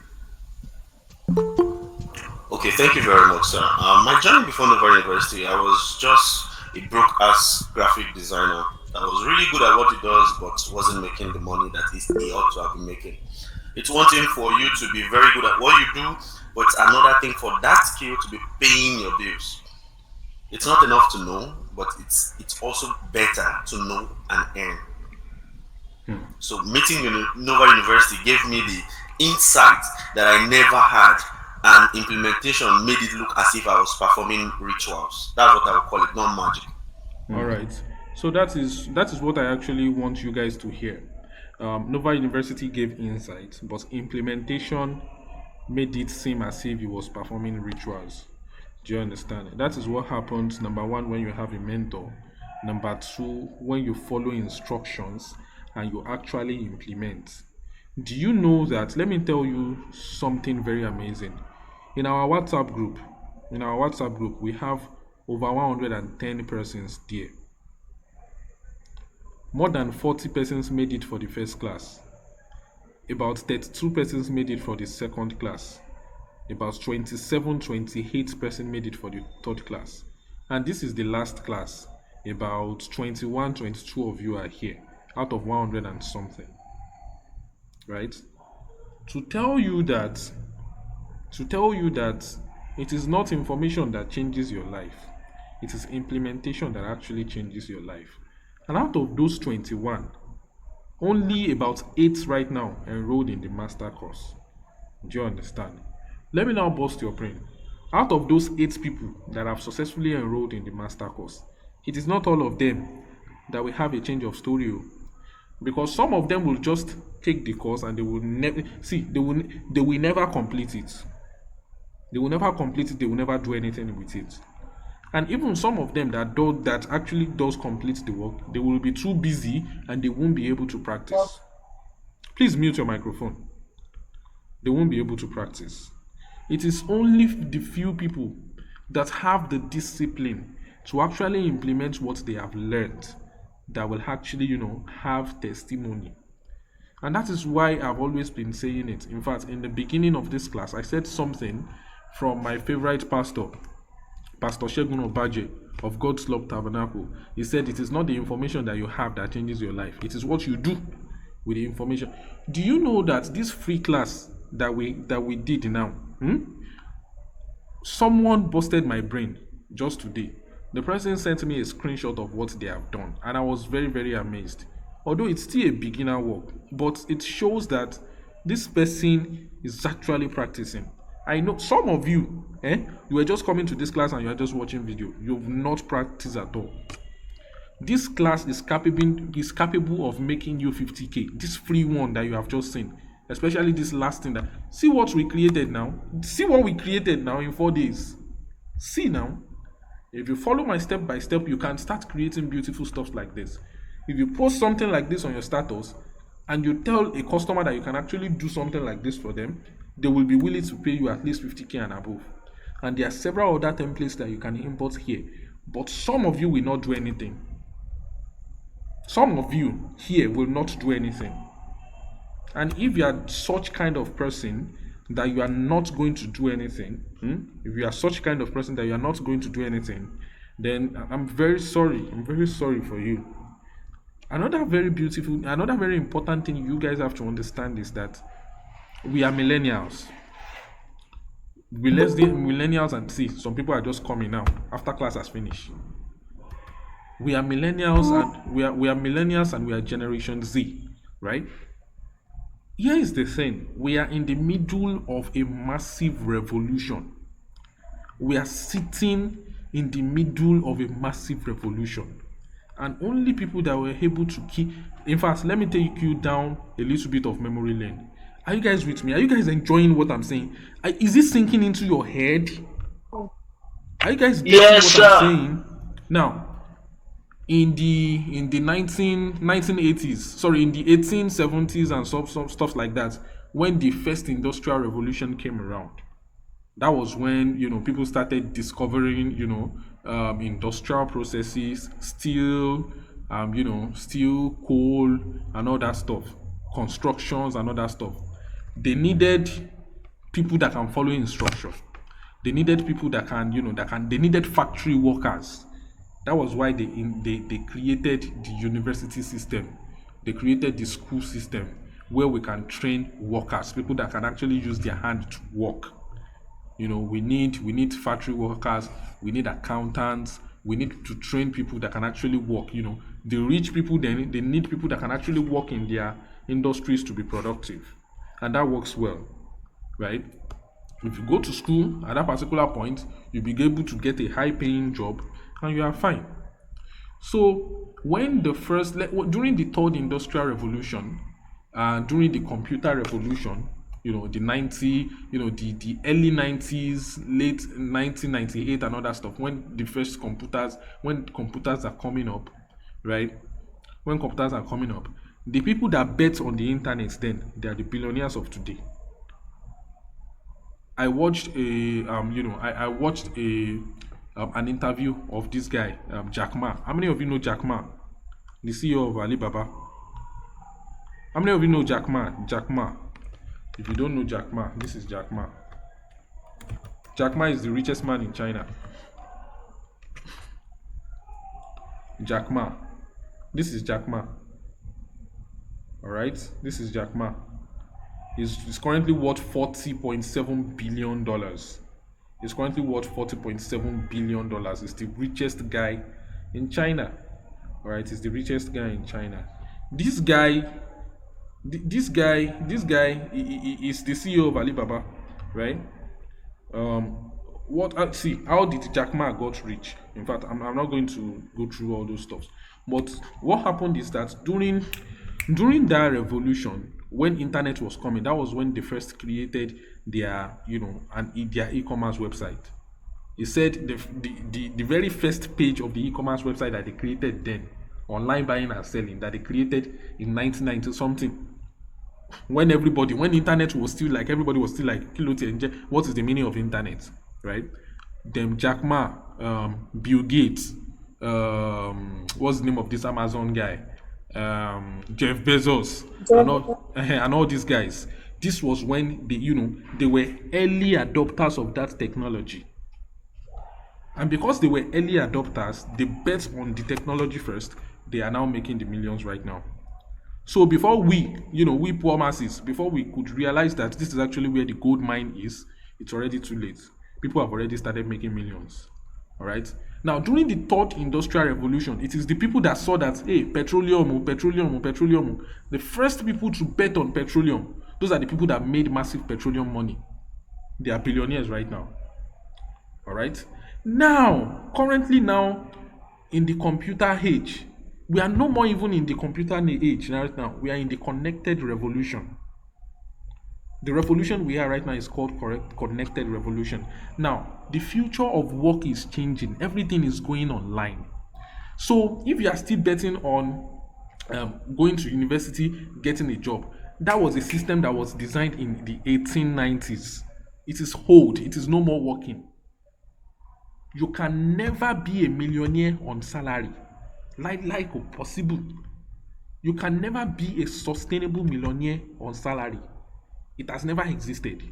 Okay, thank you very much, sir. My journey before Nova University, I was just a broke-ass graphic designer that was really good at what he does, but wasn't making the money that he ought to have been making. It's one thing for you to be very good at what you do, but it's another thing for that skill to be paying your bills. It's not enough to know, but it's also better to know and earn. So meeting Nova University gave me insight that I never had, and implementation made it look as if I was performing rituals. That's what I would call it, not magic. All right. So that is what I actually want you guys to hear. Nova University gave insight, but implementation made it seem as if he was performing rituals. Do you understand? That is what happens, number one, when you have a mentor. Number two, when you follow instructions and you actually implement. Do you know that? Let me tell you something very amazing. In our WhatsApp group, we have over 110 persons there. More than 40 persons made it for the first class. About 32 persons made it for the second class. About 27, 28 persons made it for the third class. And this is the last class. About 21, 22 of you are here out of 100 and something. Right? To tell you that it is not information that changes your life. It is implementation that actually changes your life. And out of those 21, only about 8 right now enrolled in the master course. Do you understand? Let me now bust your brain. Out of those 8 people that have successfully enrolled in the master course, it is not all of them that will have a change of story. Because some of them will just take the course and they will never they will never complete it. They will never complete it, they will never do anything with it. And even some of them that actually does complete the work, they will be too busy and they won't be able to practice. Please mute your microphone. They won't be able to practice. It is only the few people that have the discipline to actually implement what they have learned that will actually, have testimony. And that is why I've always been saying it. In fact, in the beginning of this class, I said something from my favorite pastor, Pastor Shegun Obaje of God's Love Tabernacle. He said, it is not the information that you have that changes your life. It is what you do with the information. Do you know that this free class that we did now, someone busted my brain just today. The person sent me a screenshot of what they have done, and I was very, very amazed. Although it's still a beginner work, but it shows that this person is actually practicing. I know some of you, you were just coming to this class and you are just watching video. You've not practiced at all. This class is capable of making you 50k. This free one that you have just seen, especially this last thing that. See what we created now. See what we created now in 4 days. See now. If you follow my step by step, you can start creating beautiful stuff like this. If you post something like this on your status and you tell a customer that you can actually do something like this for them, they will be willing to pay you at least 50k and above. And there are several other templates that you can import here. But some of you will not do anything. Some of you here will not do anything. And if you are such kind of person that you are not going to do anything, if you are such kind of person that you are not going to do anything, then I'm very sorry. I'm very sorry for you. Another very important thing you guys have to understand is that we are millennials. Let's do millennials and see. Some people are just coming now after class has finished. We are millennials and we are millennials and we are Generation Z, right? Here is the thing. We are in the middle of a massive revolution. We are sitting in the middle of a massive revolution. And only people that were able to keep... In fact, let me take you down a little bit of memory lane. Are you guys with me? Are you guys enjoying what I'm saying? Is it sinking into your head? Are you guys getting what I'm saying? Now, in the 1980s, sorry, in the 1870s and some stuff like that, when the first industrial revolution came around, that was when people started discovering industrial processes, steel, steel, coal, and all that stuff, constructions and all that stuff. They needed people that can follow instruction. They needed people that can, they needed factory workers. That was why they created the university system. They created the school system where we can train workers, people that can actually use their hand to work. We need factory workers, we need accountants, we need to train people that can actually work. The rich people, they need people that can actually work in their industries to be productive. and that works well, right? If you go to school at that particular point, you'll be able to get a high-paying job, and you are fine. So when during the third industrial revolution, during the computer revolution, the early 90s, late 1998 and all that stuff, when computers are coming up, right? When computers are coming up, the people that bet on the internet then, they are the billionaires of today. I watched an interview of this guy, Jack Ma. How many of you know Jack Ma, the CEO of Alibaba? How many of you know Jack Ma? Jack Ma. If you don't know Jack Ma, this is Jack Ma. Jack Ma is the richest man in China. Jack Ma. This is Jack Ma. Alright? This is Jack Ma. He's currently worth $40.7 billion. He's currently worth $40.7 billion. He's the richest guy in China. Alright? He's the richest guy in China. This guy is the CEO of Alibaba, right? How did Jack Ma got rich? In fact, I'm not going to go through all those stuff. But what happened is that during that revolution, when internet was coming, that was when they first created their e-commerce website. He said the very first page of the e-commerce website that they created then, online buying and selling, that they created in 1990 something. When internet was still like, everybody was still like, what is the meaning of internet, right? Them Jack Ma, Bill Gates, what's the name of this Amazon guy? Jeff Bezos, and all these guys. This was when they were early adopters of that technology. And because they were early adopters, they bet on the technology first. They are now making the millions right now. So before we poor masses, before we could realize that this is actually where the gold mine is, it's already too late. People have already started making millions. All right. Now, during the third industrial revolution, it is the people that saw that, hey, petroleum. The first people to bet on petroleum, those are the people that made massive petroleum money. They are billionaires right now. All right. Currently now, in the computer age, we are no more even in the computer age right now. We are in the connected revolution. The revolution we are right now is called connected revolution. Now, the future of work is changing. Everything is going online. So, if you are still betting on going to university, getting a job, that was a system that was designed in the 1890s. It is old. It is no more working. You can never be a millionaire on salary. Like possible. You can never be a sustainable millionaire on salary. It has never existed.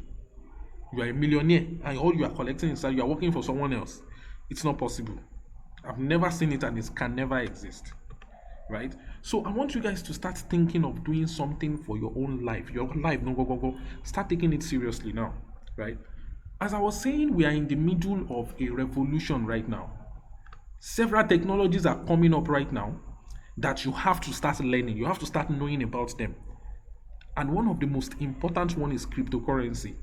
You are a millionaire and all you are collecting is salary. You are working for someone else. It's not possible. I've never seen it and it can never exist. Right? So I want you guys to start thinking of doing something for your own life. Your life, go. Start taking it seriously now. Right? As I was saying, we are in the middle of a revolution right now. Several technologies are coming up right now that you have to start learning. You have to start knowing about them. And one of the most important one is cryptocurrency.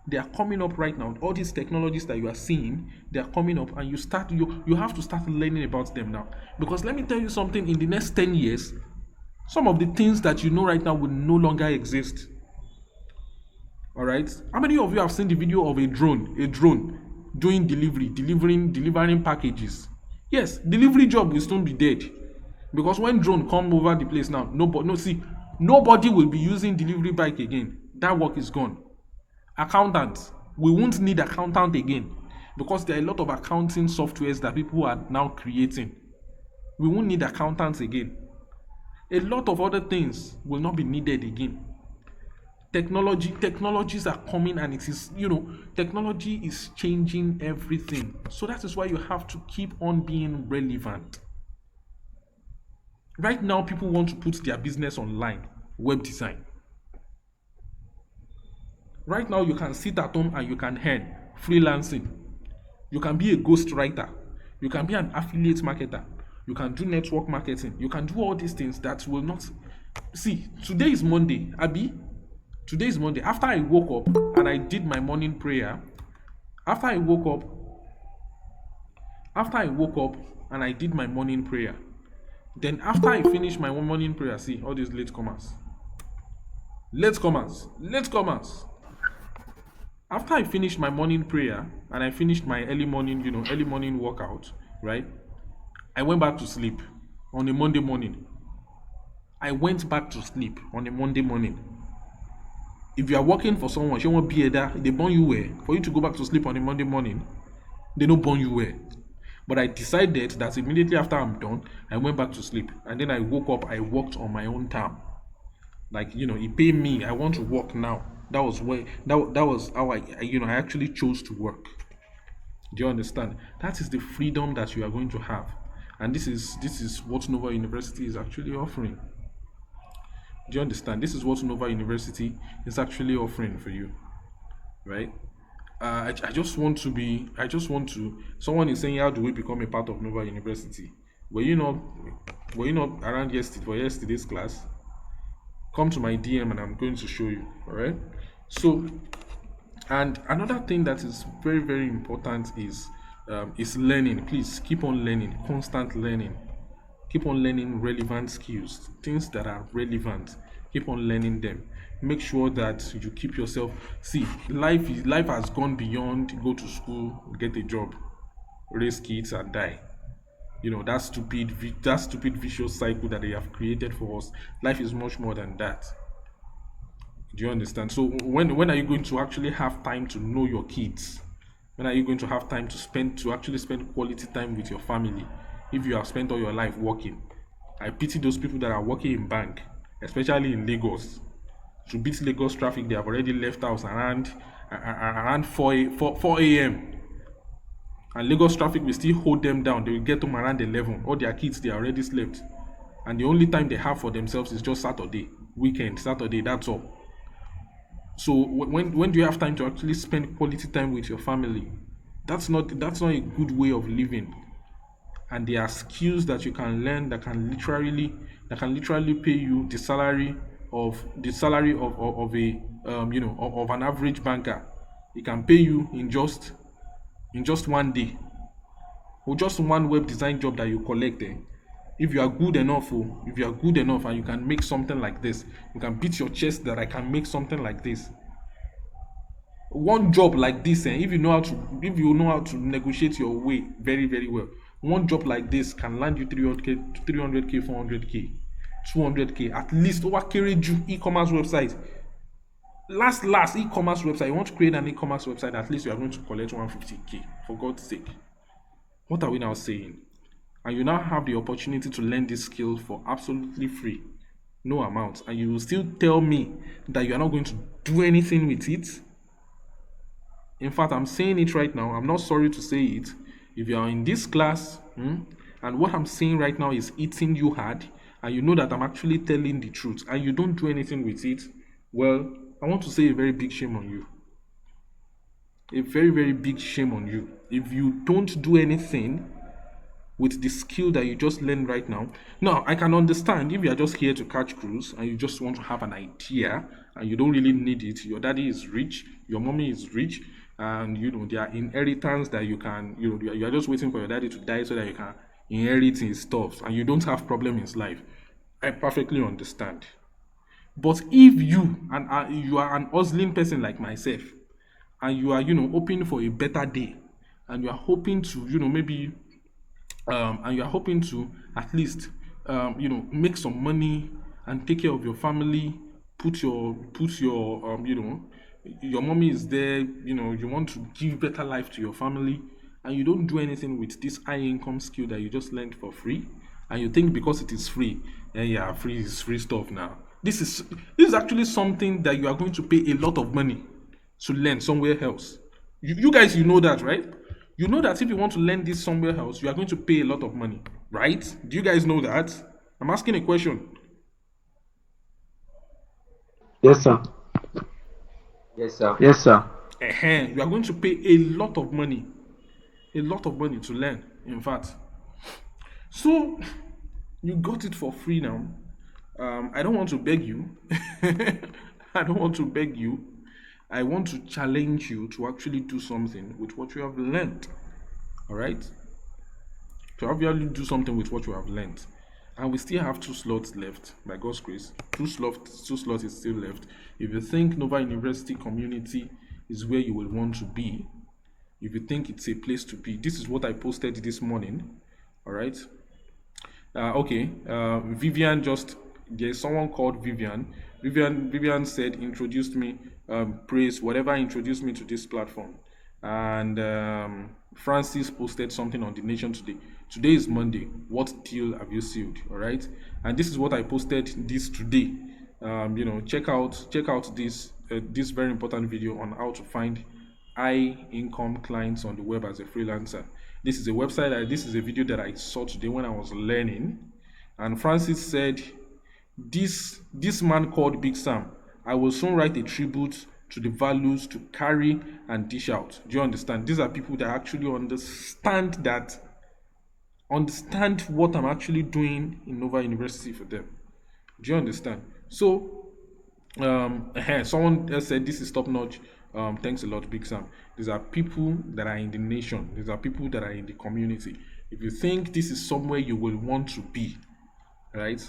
They are coming up right now. All these technologies that you are seeing, they are coming up, and you have to start learning about them now. Because let me tell you something, in the next 10 years, some of the things that you know right now will no longer exist. Alright? How many of you have seen the video of a drone doing delivering packages? Yes, delivery job will soon be dead. Because when drone come over the place now, nobody will be using delivery bike again. That work is gone. Accountants, we won't need accountant again because there are a lot of accounting softwares that people are now creating. We won't need accountants again. A lot of other things will not be needed again. Technologies are coming, and it is, technology is changing everything. So that is why you have to keep on being relevant. Right now, people want to put their business online, web design. Right now, you can sit at home and you can earn freelancing. You can be a ghostwriter. You can be an affiliate marketer. You can do network marketing. You can do all these things that will not... See, today is Monday, Abi. Today is Monday. After I woke up and I did my morning prayer, after I woke up, and I did my morning prayer, then after I finished my morning prayer, see all these latecomers. After I finished my morning prayer and I finished my early morning workout, right? I went back to sleep on a Monday morning. If you are working for someone, they burn you well. For you to go back to sleep on a Monday morning, they don't burn you well. But I decided that immediately after I'm done, I went back to sleep. And then I woke up, I worked on my own time. Like, it paid me. I want to work now. That was how I actually chose to work. Do you understand? That is the freedom that you are going to have. And this is what Nova University is actually offering. Do you understand? This is what Nova University is actually offering for you. Right? I just want to, someone is saying, how do we become a part of Nova University? Were you not around for yesterday's class? Come to my DM and I'm going to show you. All right. So, and another thing that is very, very important is learning. Please keep on learning, constant learning. Keep on learning relevant skills, things that are relevant. Keep on learning them. Make sure that you keep yourself. See, life has gone beyond go to school, get a job, raise kids, and die. That stupid vicious cycle that they have created for us. Life is much more than that. Do you understand? So when are you going to actually have time to know your kids? When are you going to have time to actually spend quality time with your family? If you have spent all your life working. I pity those people that are working in bank, especially in Lagos. To beat Lagos traffic, they have already left house around 4 a.m. And Lagos traffic will still hold them down. They will get home around 11. All their kids, they already slept. And the only time they have for themselves is just Saturday. Saturday, that's all. So when do you have time to actually spend quality time with your family? That's not a good way of living. And there are skills that you can learn that can literally pay you the salary of an average banker. It can pay you in just 1 day, or just one web design job that you collect. If you are good enough, and you can make something like this, you can beat your chest that I can make something like this. One job like this, if you know how to negotiate your way very, very well, one job like this can land you 300k, 400k, 200k at least. Over Kereju e-commerce website. Last e-commerce website. You want to create an e-commerce website, at least you are going to collect 150k. For God's sake. What are we now saying? And you now have the opportunity to learn this skill for absolutely free. No amount. And you will still tell me that you are not going to do anything with it? In fact, I'm saying it right now. I'm not sorry to say it. If you are in this class, and what I'm saying right now is eating you hard, and you know that I'm actually telling the truth, and you don't do anything with it, well, I want to say a very big shame on you. A very, very big shame on you. If you don't do anything with the skill that you just learned right now. Now, I can understand if you are just here to catch cruise and you just want to have an idea and you don't really need it. Your daddy is rich, your mommy is rich, and there are inheritance that you can, you are just waiting for your daddy to die so that you can inherit his stuff, and you don't have problem in life. I perfectly understand. But if you are an hustling person like myself, and you are hoping for a better day, and you are hoping to maybe and you are hoping to at least make some money and take care of your family, put your your mommy is there, you want to give better life to your family, and you don't do anything with this high income skill that you just learned for free, and you think because it is free, free is free stuff now. This is actually something that you are going to pay a lot of money to learn somewhere else. You guys, know that, right? You know that if you want to learn this somewhere else, you are going to pay a lot of money, right? Do you guys know that? I'm asking a question. Yes, sir. Yes, sir. Yes, sir. You are going to pay a lot of money to learn, in fact. So, you got it for free now. I don't want to beg you. I don't want to beg you. I want to challenge you to actually do something with what you have learned. All right? To obviously do something with what you have learned. And we still have 2 slots left, by God's grace. Two slots is still left. If you think Nova University community is where you will want to be, if you think it's a place to be, this is what I posted this morning. All right. Okay. Vivian there's someone called Vivian. Vivian said, introduced me, praise, whatever introduced me to this platform. And Francis posted something on the Nation today. Today is Monday. What deal have you sealed? All right. And this is what I posted this today. Check out this very important video on how to find high income clients on the web as a freelancer. This is a video that I saw today when I was learning. And Francis said, this man called Big Sam, I will soon write a tribute to the values to carry and dish out. Do you understand? These are people that actually understand what I'm actually doing in Nova University for them. Do you understand? So, someone else said this is top notch. Thanks a lot, Big Sam. These are people that are in the nation. These are people that are in the community. If you think this is somewhere you will want to be, right?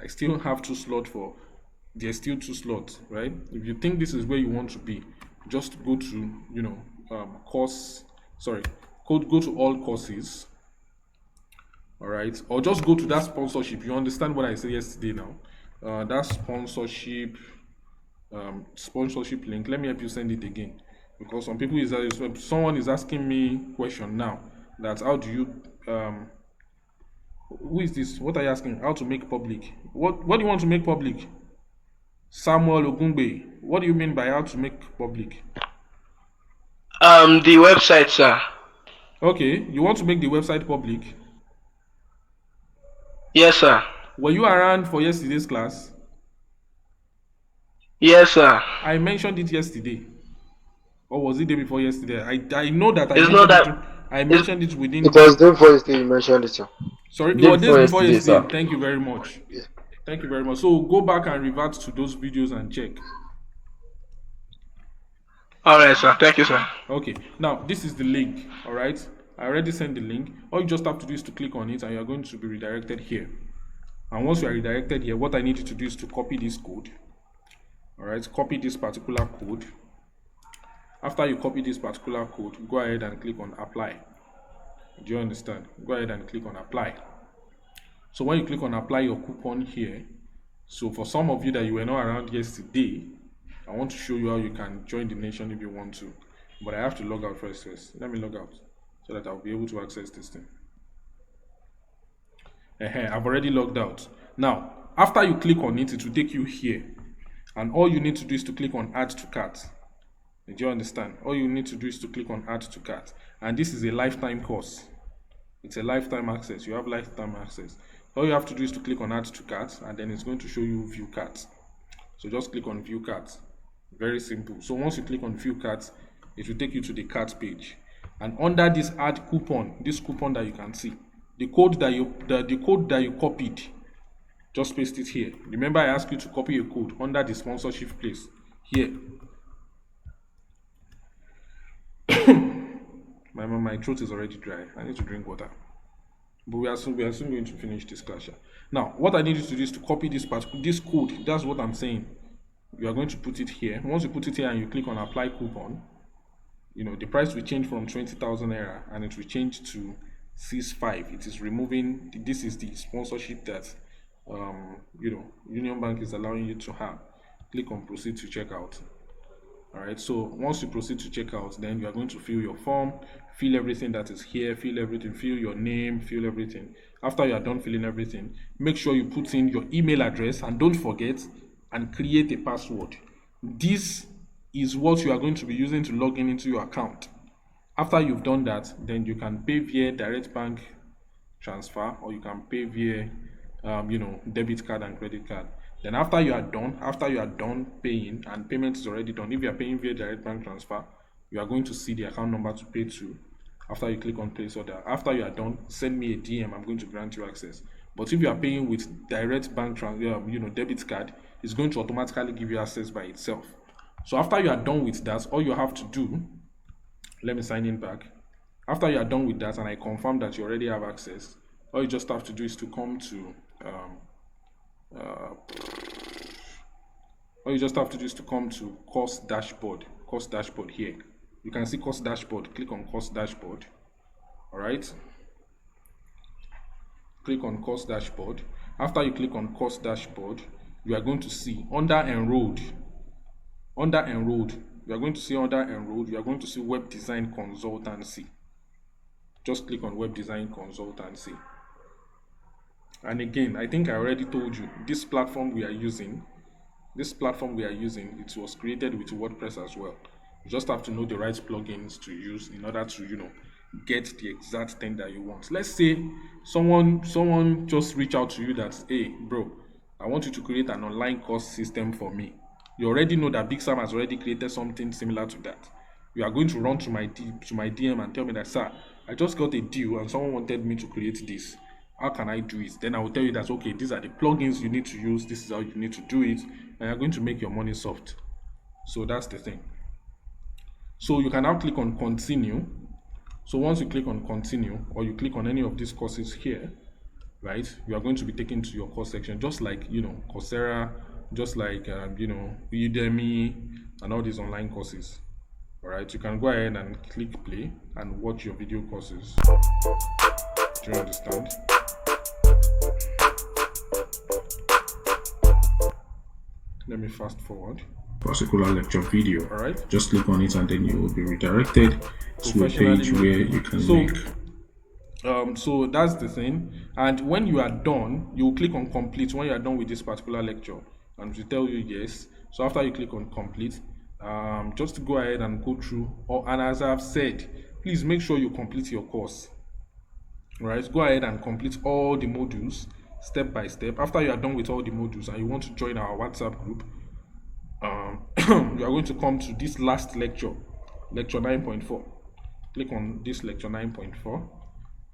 I still have 2 slots for. There's still 2 slots, right? If you think this is where you want to be, just go to go to all courses. All right, or just go to that sponsorship. You understand what I said yesterday now? That sponsorship link. Let me help you send it again, because some people someone is asking me question now. That's how do you who is this? What are you asking? How to make public? What do you want to make public? Samuel Ogungbe. What do you mean by how to make public? The website, sir. Okay, you want to make the website public? Yes, sir. Were you around for yesterday's class? Yes, sir. I mentioned it yesterday. Or was it day before yesterday? I know that I mentioned it within. It was day before yesterday you mentioned it, sir. Sorry, it was days before yesterday. Sir. Thank you very much. Yeah. Thank you very much. So go back and revert to those videos and check. All right, sir. Thank you, sir. Okay. Now this is the link. All right. I already sent the link. All you just have to do is to click on it, and you are going to be redirected here. And once you are redirected here, what I need you to do is to copy this code. All right. Copy this particular code. After you copy this particular code, go ahead and click on apply. Do you understand? Go ahead and click on apply. So when you click on apply your coupon here, so for some of you that you were not around yesterday, I want to show you how you can join the nation if you want to. But I have to log out first. Let me log out so that I'll be able to access this thing. I've already logged out. Now, after you click on it, it will take you here. And all you need to do is to click on add to cart. Do you understand? All you need to do is to click on add to cart. And this is a lifetime course. It's a lifetime access. You have lifetime access. All you have to do is to click on add to cart, and then it's going to show you view cart. So just click on view cart. Very simple. So once you click on view cart, it will take you to the cart page. And under this add coupon, this coupon that you can see, the code that you copied, just paste it here. Remember, I asked you to copy a code under the sponsorship place here. My throat is already dry. I need to drink water. But we are soon going to finish this class. Now, what I need you to do is to copy this code. That's what I'm saying. You are going to put it here. Once you put it here and you click on apply coupon, the price will change from 20,000 naira and it will change to 6.5. It is removing. This is the sponsorship that Union Bank is allowing you to have. Click on proceed to checkout. All right, so once you proceed to checkout, then you are going to fill your form, fill everything that is here, fill your name, fill everything. After you are done filling everything, make sure you put in your email address and don't forget and create a password. This is what you are going to be using to log in into your account. After you've done that, then you can pay via direct bank transfer, or you can pay via debit card and credit card. Then after you are done paying, and payment is already done, if you are paying via direct bank transfer, you are going to see the account number to pay to. After you click on place order, after you are done, send me a DM. I'm going to grant you access. But if you are paying with direct bank debit card, it's going to automatically give you access by itself. So after you are done with that, all you have to do, let me sign in back. After you are done with that and I confirm that you already have access, all you just have to do is to come to all you just have to do is to come to course dashboard here. You can see course dashboard. Click on course dashboard. All right, click on course dashboard. After you click on course dashboard, you are going to see under enrolled, you are going to see under enrolled, you are going to see web design consultancy. Just click on web design consultancy. And again, I think I already told you, this platform we are using, it was created with WordPress as well. You just have to know the right plugins to use in order to, get the exact thing that you want. Let's say someone just reach out to you that, hey, bro, I want you to create an online course system for me. You already know that Big Sam has already created something similar to that. You are going to run to my DM and tell me that, sir, I just got a deal and someone wanted me to create this. How can I do it? Then I will tell you that, okay, these are the plugins you need to use. This is how you need to do it. And you're going to make your money soft. So that's the thing. So you can now click on continue. So once you click on continue, or you click on any of these courses here, right, you are going to be taken to your course section, just like, Coursera, just like, Udemy, and all these online courses. All right, you can go ahead and click play and watch your video courses. Do you understand? Let me fast forward. Particular lecture video. All right. Just click on it and then you will be redirected to a page where you can make. So that's the thing. And when you are done, you will click on complete when you are done with this particular lecture, and it will tell you yes. So after you click on complete, just go ahead and go through. And as I've said, please make sure you complete your course. All right. Go ahead and complete all the modules step by step. After you are done with all the modules and you want to join our WhatsApp group, you are going to come to this last lecture 9.4. Click on this lecture 9.4.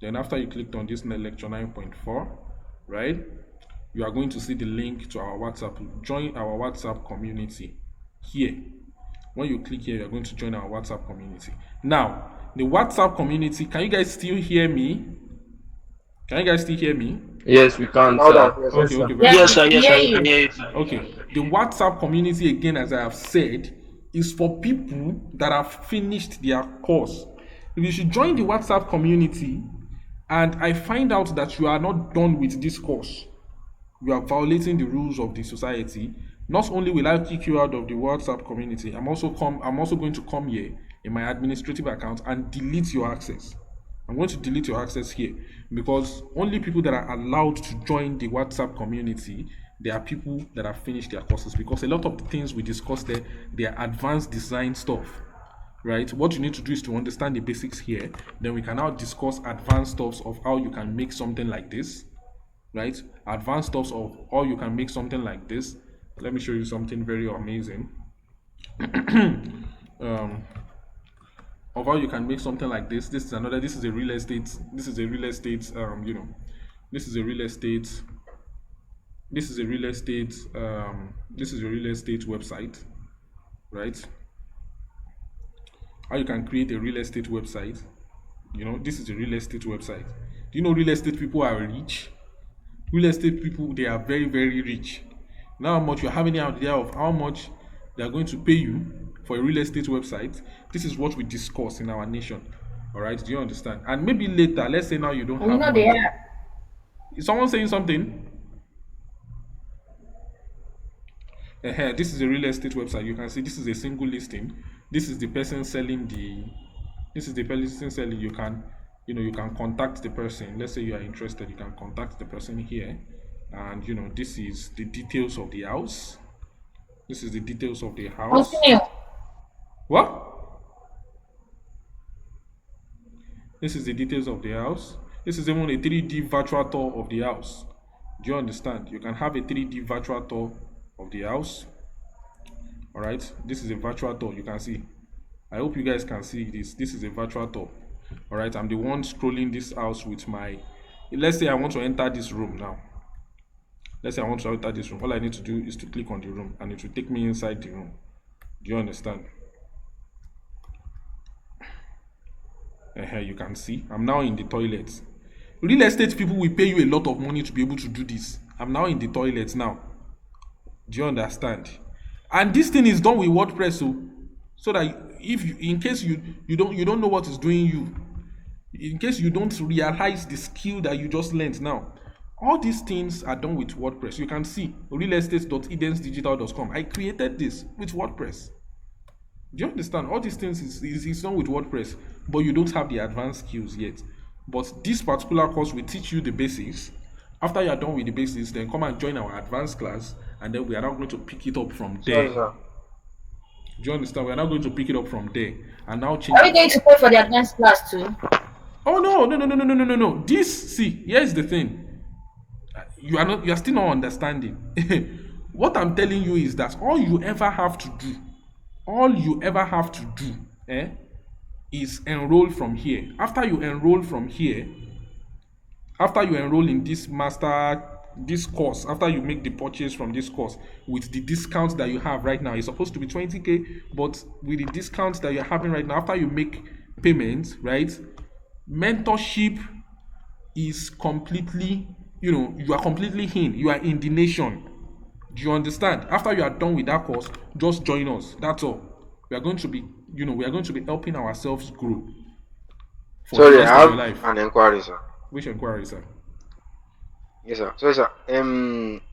Then after you clicked on this lecture 9.4, right, you are going to see the link to our WhatsApp. Join our WhatsApp community here. When you click here, you are going to join our WhatsApp community. Now, the WhatsApp community, can you guys still hear me? Yes, we can, Louder, sir. yes, Okay, sir. okay, very Yes, good. sir. Yes, sir. We can hear you. Okay, the WhatsApp community, again, as I have said, is for people that have finished their course. If you should join the WhatsApp community and I find out that you are not done with this course, you are violating the rules of the society, not only will I kick you out of the WhatsApp community, I'm also going to come here in my administrative account and delete your access. I'm going to delete your access here, because only people that are allowed to join the WhatsApp community, they are people that have finished their courses, because a lot of the things we discussed there, they are advanced design stuff, right? What you need to do is to understand the basics here. Then we can now discuss advanced stuffs of how you can make something like this, right? Advanced stuffs of how you can make something like this. Let me show you something very amazing. Of how you can make something like this. This is a real estate website, right? How you can create a real estate website. This is a real estate website. Do you know real estate people are rich? Real estate people, they are very, very rich. Now, how much you have any idea of how much they are going to pay you for a real estate website? This is what we discuss in our nation. All right, do you understand? And maybe later, let's say now you don't have money. Is someone saying something? This is a real estate website. You can see this is a single listing. This is the person selling You can contact the person. Let's say you are interested, you can contact the person here. And this is the details of the house. This is the details of the house. What? This is the details of the house. This is even a 3D virtual tour of the house. Do you understand? You can have a 3D virtual tour of the house. All right. This is a virtual tour. You can see. I hope you guys can see this. This is a virtual tour. All right. I'm the one scrolling this house with my. Let's say I want to enter this room now. Let's say I want to enter this room. All I need to do is to click on the room, and it will take me inside the room. Do you understand? You can see I'm now in the toilet. Real estate people will pay you a lot of money to be able to do this. I'm now in the toilet now. Do you understand? And this thing is done with WordPress, so that if you, in case you don't know what is doing you, in case you don't realize the skill that you just learned now, all these things are done with WordPress. You can see realestate.edensdigital.com. I created this with WordPress. Do you understand? All these things is done with WordPress, but you don't have the advanced skills yet. But this particular course will teach you the basics. After you are done with the basics, then come and join our advanced class, and then we are now going to pick it up from there. Sorry, sir. Do you understand? We are now going to pick it up from there and now change. Are we going to pay for the advanced class too? Oh no. This, see, here's the thing. You are still not understanding. What I'm telling you is that all you ever have to do is enroll from here. After you enroll in this course, after you make the purchase from this course with the discount that you have right now, it's supposed to be 20k, but with the discount that you're having right now, after you make payments, right, mentorship is completely, you are completely in. You are in the nation. Do you understand? After you are done with that course, just join us. That's all. We are going to be, helping ourselves grow for the Sorry, rest I of your have life. an inquiry, sir. Which inquiry, sir? Yes, sir. Sorry, sir.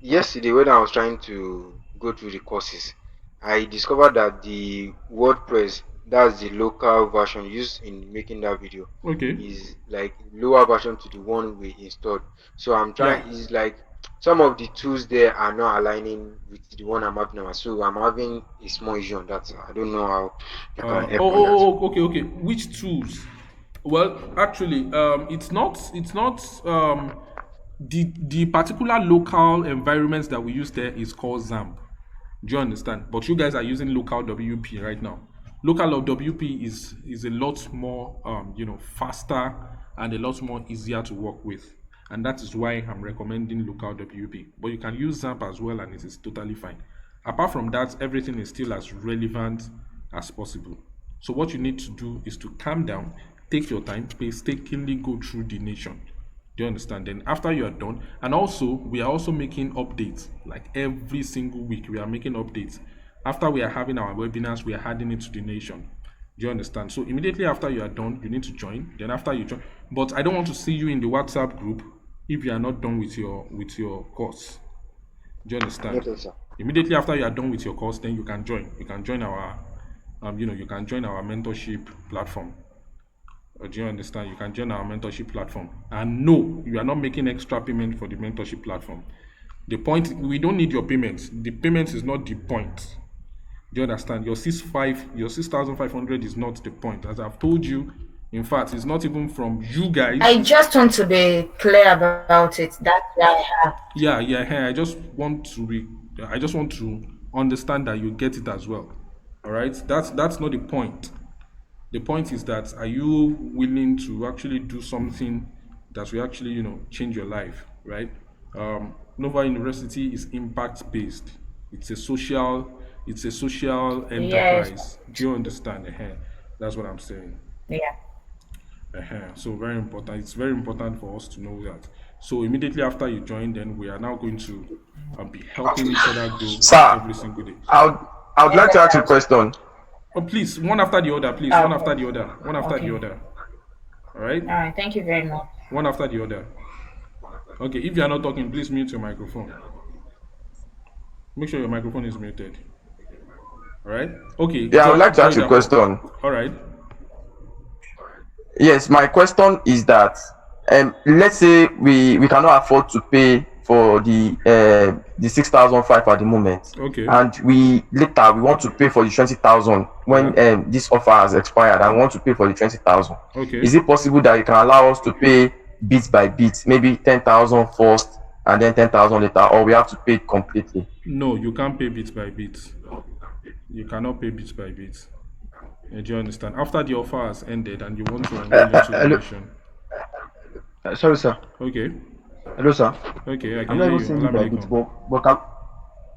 Yesterday when I was trying to go through the courses, I discovered that the WordPress, that's the local version used in making that video, Okay. is like lower version to the one we installed. So I'm trying. Yeah. Is like some of the tools there are not aligning with the one I'm having now. So I'm having a small issue on that, sir. I don't know how you can help on that. Okay. Which tools? Well, actually, it's not the particular local environments that we use there is called XAMPP. Do you understand? But you guys are using local WP right now. Local WP is a lot more faster and a lot more easier to work with, and that is why I'm recommending local WP. But you can use XAMPP as well, and it is totally fine. Apart from that, everything is still as relevant as possible. So what you need to do is to calm down, take your time, painstakingly go through the nation. Do you understand? Then after you are done, and also we are also making updates, like every single week we are making updates. After we are having our webinars, we are adding it to the nation. Do you understand? So immediately after you are done, you need to join. Then after you join, but I don't want to see you in the WhatsApp group if you are not done with your course. Do you understand? Okay, sir. Immediately after you are done with your course, then you can join. You can join our you can join our mentorship platform. Do you understand? You can join our mentorship platform. And no, you are not making extra payment for the mentorship platform. The point, we don't need your payments. The payment is not the point. Do you understand? Your 6,500 is not the point. As I've told you, in fact, it's not even from you guys. I just want to be clear about it. That's why I have. Yeah. I just want to understand that you get it as well. All right? That's not the point. The point is that, are you willing to actually do something that will actually, change your life, right? Nova University is impact based. It's a social enterprise. Yes. Do you understand? That's what I'm saying. Yeah. So very important. It's very important for us to know that. So immediately after you join, then we are now going to be helping each other grow Sir, every single day. I would like to ask you a question. Oh, please, one after the other, please. One after the other. One after the other. All right? All right. Thank you very much. One after the other. Okay, if you are not talking, please mute your microphone. Make sure your microphone is muted. All right? Okay. Yeah, I would like to ask you a question. All right. Yes, my question is that let's say we cannot afford to pay for the 6,500 at the moment. Okay. And we want to pay for the 20,000 when this offer has expired. I want to pay for the 20,000. Okay. Is it possible that you can allow us to pay bit by bit, maybe 10,000 first and then 10,000 later, or we have to pay it completely? No, you can't pay bit by bit. You cannot pay bit by bit. Do you understand? After the offer has ended and you want to enroll into the mission. Sorry, sir. Okay. Hello, sir. Okay, I I'm can not hear even you. saying it like it, Olamilekan.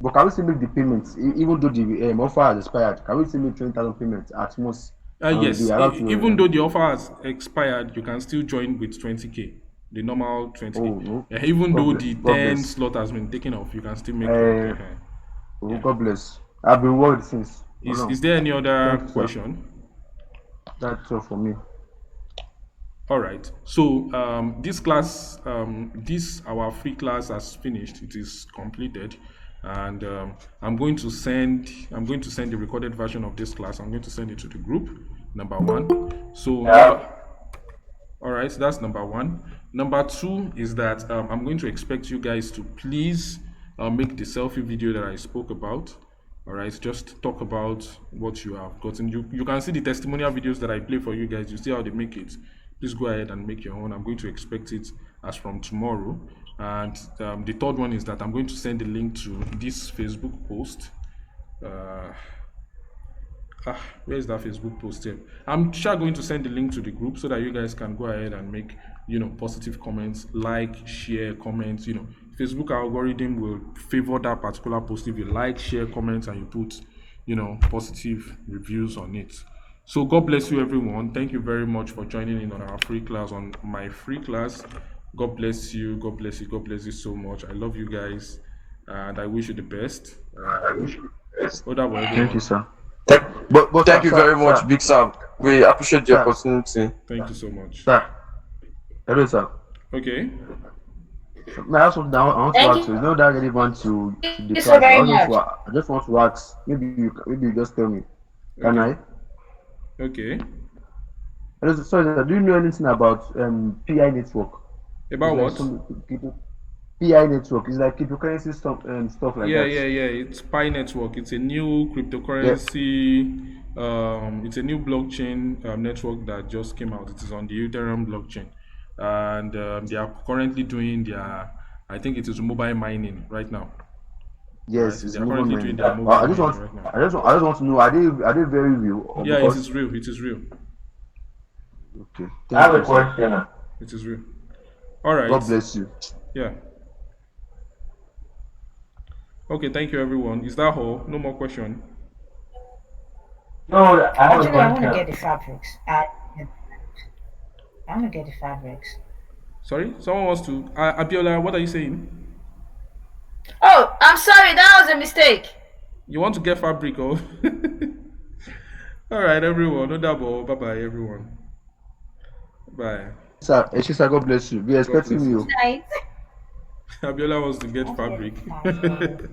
but can we still make the payments even though the offer has expired? Can we still make 20,000 payments at most and we'll be Yes, allowed to? even though the offer has expired, you can still join with 20k, the normal 20k. Oh no, Even God though bless, the God 10 bless. slot has been taken off, you can still make like. Uh, oh, Yeah. God bless. I've been worried since. Oh Is no, is there any other thank you, sir. question? That's all for me. All right. So this class, this our free class has finished. It is completed, and I'm going to send the recorded version of this class. I'm going to send it to the group. Number one. So number. All right. So that's number one. Number two is that I'm going to expect you guys to please make the selfie video that I spoke about. All right, just talk about what you have gotten. You can see the testimonial videos that I play for you guys. You see how they make it. Please go ahead and make your own. I'm going to expect it as from tomorrow. And the third one is that I'm going to send the link to this Facebook post. Uh, where is that Facebook post here? I'm sure going to send the link to the group so that you guys can go ahead and make positive comments, like, share, comments. Facebook algorithm will favor that particular post if you like, share, comments, and you put positive reviews on it. So God bless you, everyone. Thank you very much for joining in on our free class, on my free class. God bless you. God bless you. God bless you so much. I love you guys, and I wish you the best. Hold up, Thank you, everyone. sir. Thank, But thank you very much, sir, Big Sam. We appreciate the sir, opportunity. Thank you so much. sir. Hello, sir. Okay. May I ask what I want to Thank ask you? Is not that relevant to the you so class? very much. I just want to ask. Maybe you just tell me. Can Okay. I? Okay. Hello, sorry, sir. Do you know anything about PI network? It's About like what? some PI network. It's like cryptocurrency stuff like Yeah, that. yeah, yeah. It's Pi Network. It's a new Yeah. cryptocurrency. It's a new blockchain network that just came out. It is on the Ethereum blockchain, and they are currently doing their. I think it is mobile mining right now. Right? Yes, it's They are mobile currently doing money. their Well, mobile mining right now. I just want to know, are they very real or Yeah, it because? is real. It is real. Okay, thank you, sir. It is real. All right. God bless you. Yeah. Okay. Thank you, everyone. Is that all? No more question. Actually, I want to get the fabrics. I want to get the fabrics. Sorry, someone wants to. Abiola, what are you saying? Oh, I'm sorry. That was a mistake. You want to get fabric, oh? All right, everyone. No double. Bye bye, everyone. Bye. Sir, sir, God bless you. We're God expecting bless you. you. Night. Abiola wants to get I want to fabric. get the fabrics.